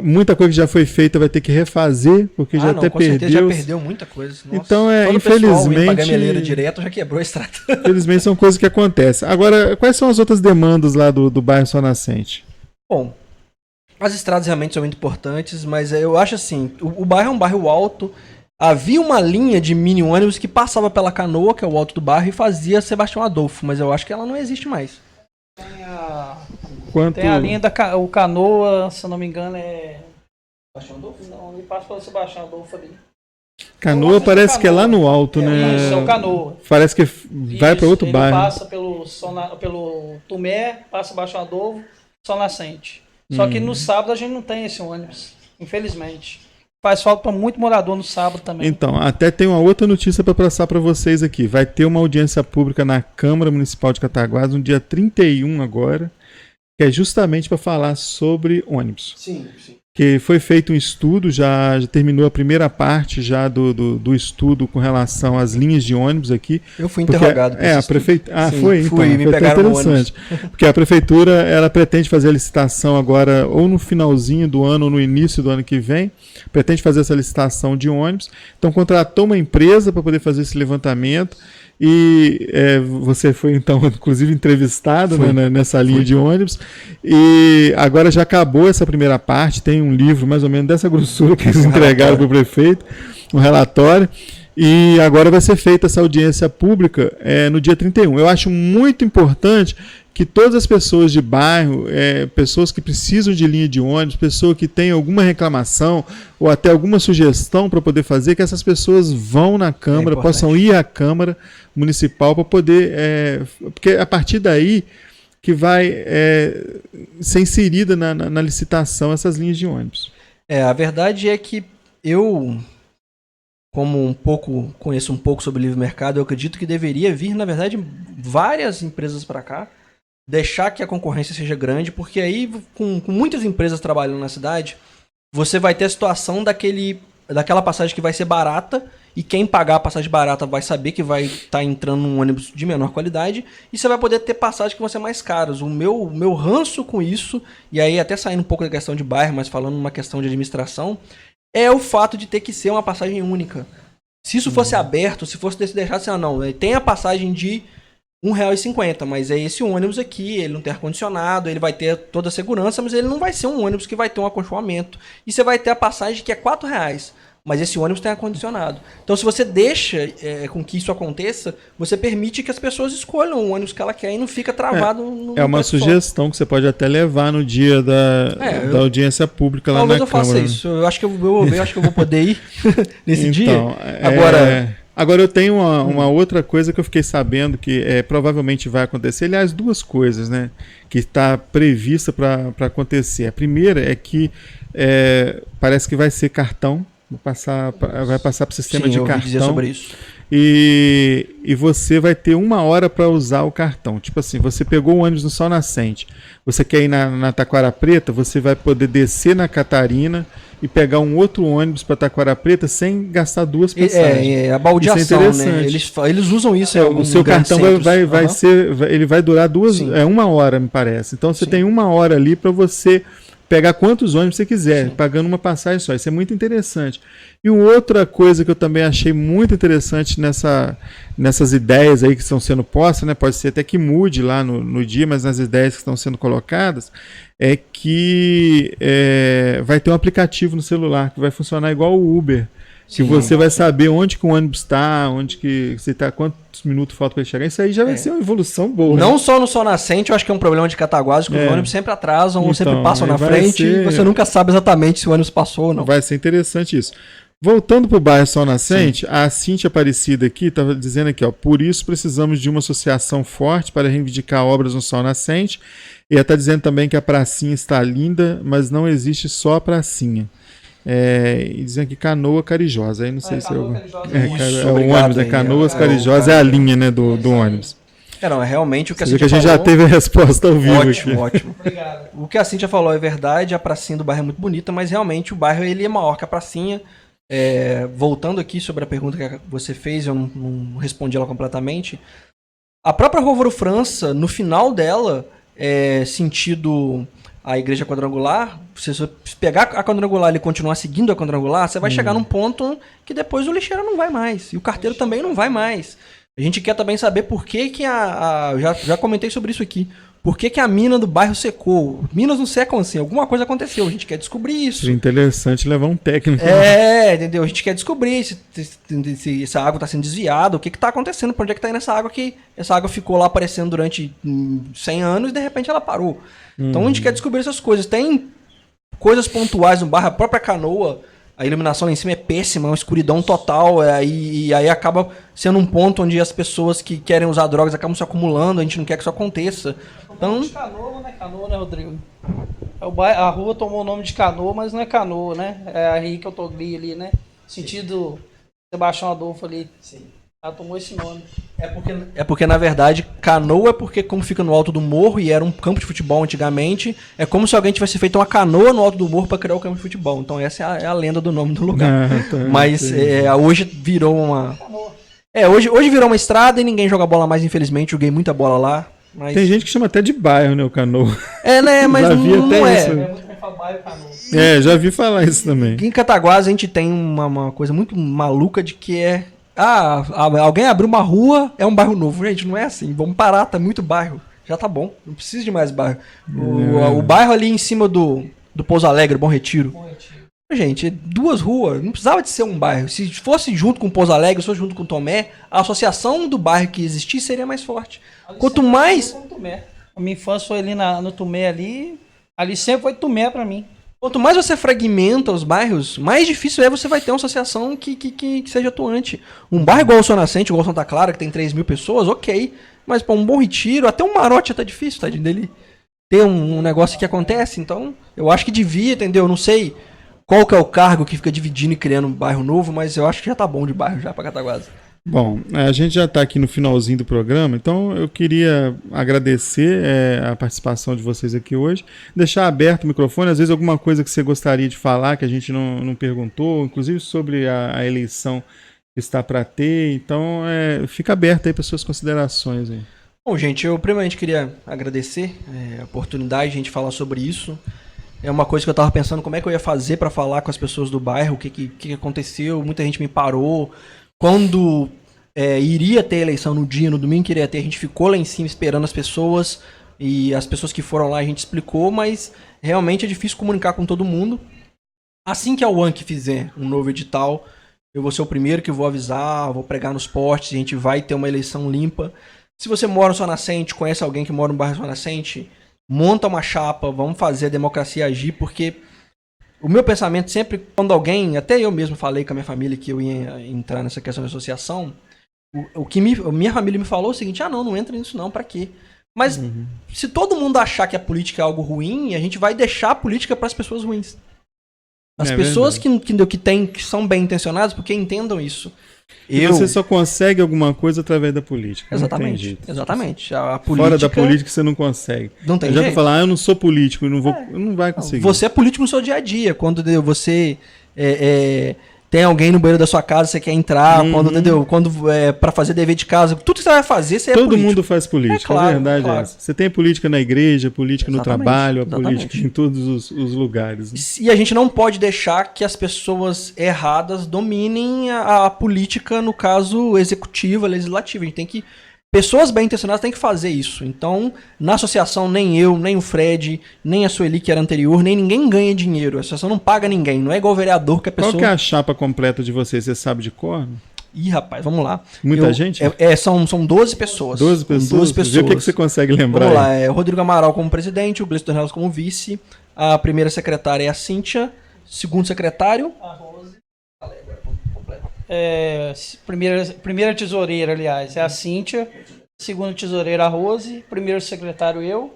Muita coisa que já foi feita vai ter que refazer, porque já até perdeu. Já perdeu muita coisa. Nossa. Então infelizmente. A gameleira direto já quebrou a estrada. Infelizmente são coisas que acontecem. Agora, quais são as outras demandas lá do bairro Sol Nascente? Bom, as estradas realmente são muito importantes, mas eu acho assim, o bairro é um bairro alto. Havia uma linha de mini ônibus que passava pela Canoa, que é o alto do bairro, e fazia Sebastião Adolfo, mas eu acho que ela não existe mais. Tem a linha o Canoa, se eu não me engano, é Sebastião Adolfo? Não, ele passa pelo Sebastião Adolfo ali. Canoa parece que é lá no alto, né? Isso, é o Canoa. Parece que vai para outro bairro. Ele passa pelo Tumé, passa Sebastião Adolfo, Sol Nascente. Só que no sábado a gente não tem esse ônibus, infelizmente. Faz falta para muito morador no sábado também. Então, até tem uma outra notícia para passar para vocês aqui. Vai ter uma audiência pública na Câmara Municipal de Cataguases no dia 31 agora, que é justamente para falar sobre ônibus. Sim. que foi feito um estudo, já terminou a primeira parte já do estudo com relação às linhas de ônibus aqui. Eu fui interrogado. A prefeitura. Sim, Foi, então. me Foi pegaram no interessante. Porque a prefeitura, ela pretende fazer a licitação agora, ou no finalzinho do ano, ou no início do ano que vem. Pretende fazer essa licitação de ônibus. Então, contratou uma empresa para poder fazer esse levantamento. E você foi, então, inclusive entrevistado, né, nessa linha de ônibus. E agora já acabou essa primeira parte. Tem um livro mais ou menos dessa grossura que eles entregaram para o prefeito, um relatório. E agora vai ser feita essa audiência pública no dia 31. Eu acho muito importante que todas as pessoas de bairro, pessoas que precisam de linha de ônibus, pessoas que têm alguma reclamação ou até alguma sugestão para poder fazer, que essas pessoas vão na Câmara, possam ir à Câmara Municipal para poder... porque a partir daí que vai ser inserida na licitação essas linhas de ônibus. A verdade é que eu... como conheço um pouco sobre o livre mercado, eu acredito que deveria vir, na verdade, várias empresas para cá, deixar que a concorrência seja grande, porque aí, com muitas empresas trabalhando na cidade, você vai ter a situação daquela passagem que vai ser barata, e quem pagar a passagem barata vai saber que vai estar entrando num ônibus de menor qualidade, e você vai poder ter passagens que vão ser mais caras. O meu ranço com isso, e aí até saindo um pouco da questão de bairro, mas falando uma questão de administração, é o fato de ter que ser uma passagem única. Se isso fosse aberto, se fosse deixado assim, não, tem a passagem de R$1,50, mas é esse ônibus aqui, ele não tem ar-condicionado, ele vai ter toda a segurança, mas ele não vai ser um ônibus que vai ter um aconchegramento. E você vai ter a passagem que é R$4, mas esse ônibus tem ar-condicionado. Então, se você deixa com que isso aconteça, você permite que as pessoas escolham o ônibus que ela quer e não fica travado no uma sugestão que você pode até levar no dia da audiência pública lá na Câmara. Talvez eu faça isso. Eu acho que eu vou poder ir nesse dia. Agora eu tenho uma outra coisa que eu fiquei sabendo que provavelmente vai acontecer. Aliás, duas coisas, né, que está prevista para acontecer. A primeira é que parece que vai ser cartão, vai passar para o sistema de cartão. Dizer sobre isso. E você vai ter 1 hora para usar o cartão. Tipo assim, você pegou o ônibus no Sol Nascente, você quer ir na Taquara Preta, você vai poder descer na Catarina e pegar um outro ônibus para Taquara Preta sem gastar 2 passagens. A baldeação, né? Eles usam isso. O seu cartão ele vai durar 1 hora, me parece. Então você tem 1 hora ali para você pegar quantos ônibus você quiser, pagando uma passagem só. Isso é muito interessante. E outra coisa que eu também achei muito interessante nessas ideias aí que estão sendo postas, né? Pode ser até que mude lá no dia, mas nas ideias que estão sendo colocadas, é que vai ter um aplicativo no celular que vai funcionar igual o Uber. Que você vai saber onde que o ônibus está, onde que você está, quantos minutos falta para ele chegar. Isso aí já vai ser uma evolução boa. Não só no Sol Nascente, eu acho que é um problema de Cataguases, que os ônibus sempre atrasam ou sempre passam na frente e você nunca sabe exatamente se o ônibus passou ou não. Vai ser interessante isso. Voltando para o bairro Sol Nascente, a Cíntia Aparecida aqui estava dizendo aqui, por isso precisamos de uma associação forte para reivindicar obras no Sol Nascente. E ela está dizendo também que a pracinha está linda, mas não existe só a pracinha. E dizendo que Canoa Carijosa, aí não sei se é o ônibus, Canoas Carijosa é a linha, né, do ônibus. Realmente o que a Cíntia falou... a gente já teve a resposta ao vivo. Ótimo. Obrigado. O que a Cíntia falou é verdade, a pracinha do bairro é muito bonita, mas realmente o bairro ele é maior que a pracinha. Voltando aqui sobre a pergunta que você fez, eu não respondi ela completamente. A própria Rua Álvaro França, no final dela, sentido a igreja quadrangular, se você pegar a quadrangular e continuar seguindo a quadrangular, você vai chegar num ponto que depois o lixeiro não vai mais. E o carteiro também não vai mais. A gente quer também saber por que já comentei sobre isso aqui. Por que a mina do bairro secou? Minas não secam assim, alguma coisa aconteceu. A gente quer descobrir isso. Seria interessante levar um técnico. Entendeu? A gente quer descobrir se essa água está sendo desviada, o que está acontecendo, para onde é que está indo essa água, que essa água ficou lá aparecendo durante 100 anos e de repente ela parou. Então a gente quer descobrir essas coisas. Tem coisas pontuais no bairro, a própria Canoa, a iluminação lá em cima é péssima, é uma escuridão total, e aí acaba sendo um ponto onde as pessoas que querem usar drogas acabam se acumulando, a gente não quer que isso aconteça. Então... de Canoa, não é Canoa, né, Rodrigo? A rua tomou o nome de Canoa, mas não é Canoa, né? É a Henrique Autogri ali, né? Sentido Sebastião Adolfo ali. Sim. Ela tomou esse nome. É porque, na verdade, canoa é porque, como fica no alto do morro e era um campo de futebol antigamente, é como se alguém tivesse feito uma canoa no alto do morro para criar o campo de futebol. Então essa é a lenda do nome do lugar. Mas hoje virou uma... hoje virou uma estrada e ninguém joga bola mais, infelizmente. Joguei muita bola lá. Mas... Tem gente que chama até de bairro, né, o Canoa. Né, mas não é. Já vi falar isso também. Aqui em Cataguases a gente tem uma coisa muito maluca de que alguém abriu uma rua, é um bairro novo. Gente, não é assim. Vamos parar, tá muito bairro. Já tá bom, não precisa de mais bairro. O bairro ali em cima do Pouso Alegre, Bom Retiro. Gente, 2 ruas, não precisava de ser um bairro. Se fosse junto com o Pouso Alegre, se fosse junto com o Tomé, a associação do bairro que existir seria mais forte. Quanto mais... A minha infância foi ali no Tomé ali sempre foi Tomé pra mim. Quanto mais você fragmenta os bairros, mais difícil você vai ter uma associação que seja atuante. Um bairro igual o Sol Nascente, igual Santa Clara, que tem 3.000 pessoas, ok. Mas para um Bom Retiro, até um Marote tá difícil, tá? Dele ter um negócio que acontece. Então, eu acho que devia, entendeu? Não sei qual que é o cargo que fica dividindo e criando um bairro novo, mas eu acho que já tá bom de bairro já pra Cataguases. Bom, a gente já está aqui no finalzinho do programa, então eu queria agradecer a participação de vocês aqui hoje, deixar aberto o microfone, às vezes alguma coisa que você gostaria de falar que a gente não perguntou, inclusive sobre a eleição que está para ter, então fica aberto aí para suas considerações aí. Bom, gente, eu primeiramente queria agradecer a oportunidade de a gente falar sobre isso. É uma coisa que eu estava pensando como é que eu ia fazer para falar com as pessoas do bairro, o que aconteceu, muita gente me parou. Quando iria ter eleição no domingo que iria ter, a gente ficou lá em cima esperando as pessoas, e as pessoas que foram lá a gente explicou, mas realmente é difícil comunicar com todo mundo. Assim que a UANC fizer um novo edital, eu vou ser o primeiro que vou avisar, vou pregar nos postes, a gente vai ter uma eleição limpa. Se você mora no Sol Nascente, conhece alguém que mora no bairro Sol Nascente, monta uma chapa, vamos fazer a democracia agir, porque... O meu pensamento sempre, quando alguém, até eu mesmo falei com a minha família que eu ia entrar nessa questão de associação, minha família me falou é o seguinte, não entra nisso não, pra quê? Mas se todo mundo achar que a política é algo ruim, a gente vai deixar a política para as pessoas ruins. As pessoas que são bem intencionadas, porque entendam isso. Você só consegue alguma coisa através da política. Exatamente. Exatamente. A política... Fora da política você não consegue. Não tem jeito. Já falar, eu não sou político, não vai conseguir. Você é político no seu dia a dia. Quando você tem alguém no banheiro da sua casa, você quer entrar, quando para fazer dever de casa, tudo que você vai fazer, você é político. Todo mundo faz política, a verdade é essa. Você tem política na igreja, política no trabalho, política em todos os lugares. Né? E a gente não pode deixar que as pessoas erradas dominem a política, no caso executiva, legislativa. A gente tem que... Pessoas bem intencionadas têm que fazer isso. Então, na associação, nem eu, nem o Fred, nem a Sueli, que era anterior, nem ninguém ganha dinheiro. A associação não paga ninguém. Não é igual o vereador que a pessoa... Qual que é a chapa completa de vocês? Você sabe de cor? Ih, rapaz, vamos lá. Muita gente? São 12 pessoas. 12 pessoas? 12 pessoas. Vê o que você consegue lembrar. Vamos lá. Rodrigo Amaral como presidente, o Gleison Dornelas como vice, a primeira secretária é a Cíntia, segundo secretário... A Rose. Primeira tesoureira, aliás, é a Cíntia. Segundo tesoureira, a Rose. Primeiro secretário, eu.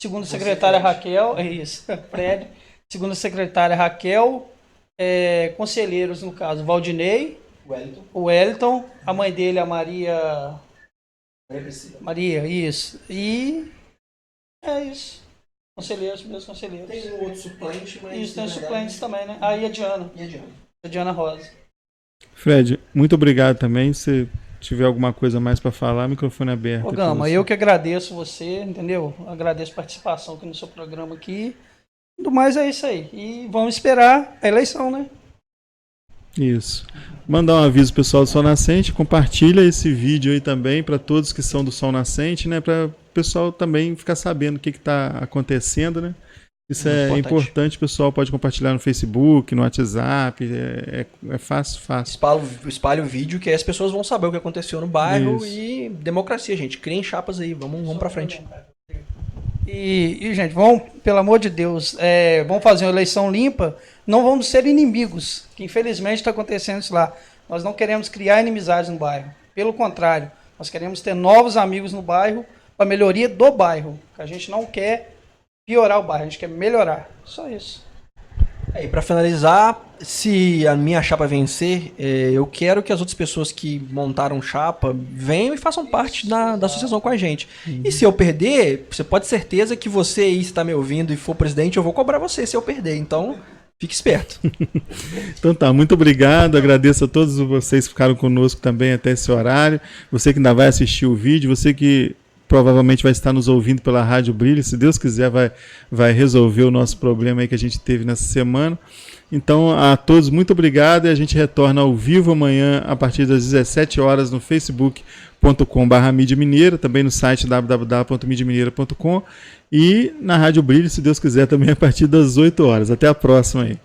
Segundo secretária, Raquel. É isso, Fred. Segunda secretária, Raquel. Conselheiros, no caso, Valdinei. O Wellington. A mãe dele, a Maria. Maria, isso. E é isso. Conselheiros, meus conselheiros. Tem um outro suplente, mas... Isso, tem suplentes também, né? Aí a Diana. A Diana Rosa. Fred, muito obrigado também. Se tiver alguma coisa mais para falar, microfone aberto. Ô Gama, eu que agradeço você, entendeu? Agradeço a participação aqui no seu programa aqui. Do mais é isso aí. E vamos esperar a eleição, né? Isso. Mandar um aviso pro pessoal do Sol Nascente, compartilha esse vídeo aí também para todos que são do Sol Nascente, né? Para o pessoal também ficar sabendo o que está acontecendo, né? Isso é importante, o pessoal pode compartilhar no Facebook, no WhatsApp, é fácil. Espalha o vídeo que aí as pessoas vão saber o que aconteceu no bairro. Isso. E democracia, gente. Criem chapas aí, vamos pra frente. E gente, vamos, pelo amor de Deus, vamos fazer uma eleição limpa, não vamos ser inimigos, que infelizmente está acontecendo isso lá. Nós não queremos criar inimizades no bairro, pelo contrário, nós queremos ter novos amigos no bairro, para a melhoria do bairro, que a gente não quer piorar o bairro, a gente quer melhorar. Só isso. E para finalizar, se a minha chapa vencer, eu quero que as outras pessoas que montaram chapa venham e façam parte da associação com a gente. E se eu perder, você pode ter certeza que você aí, se está me ouvindo e for presidente, eu vou cobrar você se eu perder. Então, fique esperto. Então tá, muito obrigado, agradeço a todos vocês que ficaram conosco também até esse horário, você que ainda vai assistir o vídeo, você que provavelmente vai estar nos ouvindo pela Rádio Brilho, se Deus quiser vai resolver o nosso problema aí que a gente teve nessa semana. Então a todos muito obrigado e a gente retorna ao vivo amanhã a partir das 17 horas no facebook.com/Mídia Mineira, também no site www.midiamineira.com e na Rádio Brilho, se Deus quiser, também a partir das 8 horas. Até a próxima aí.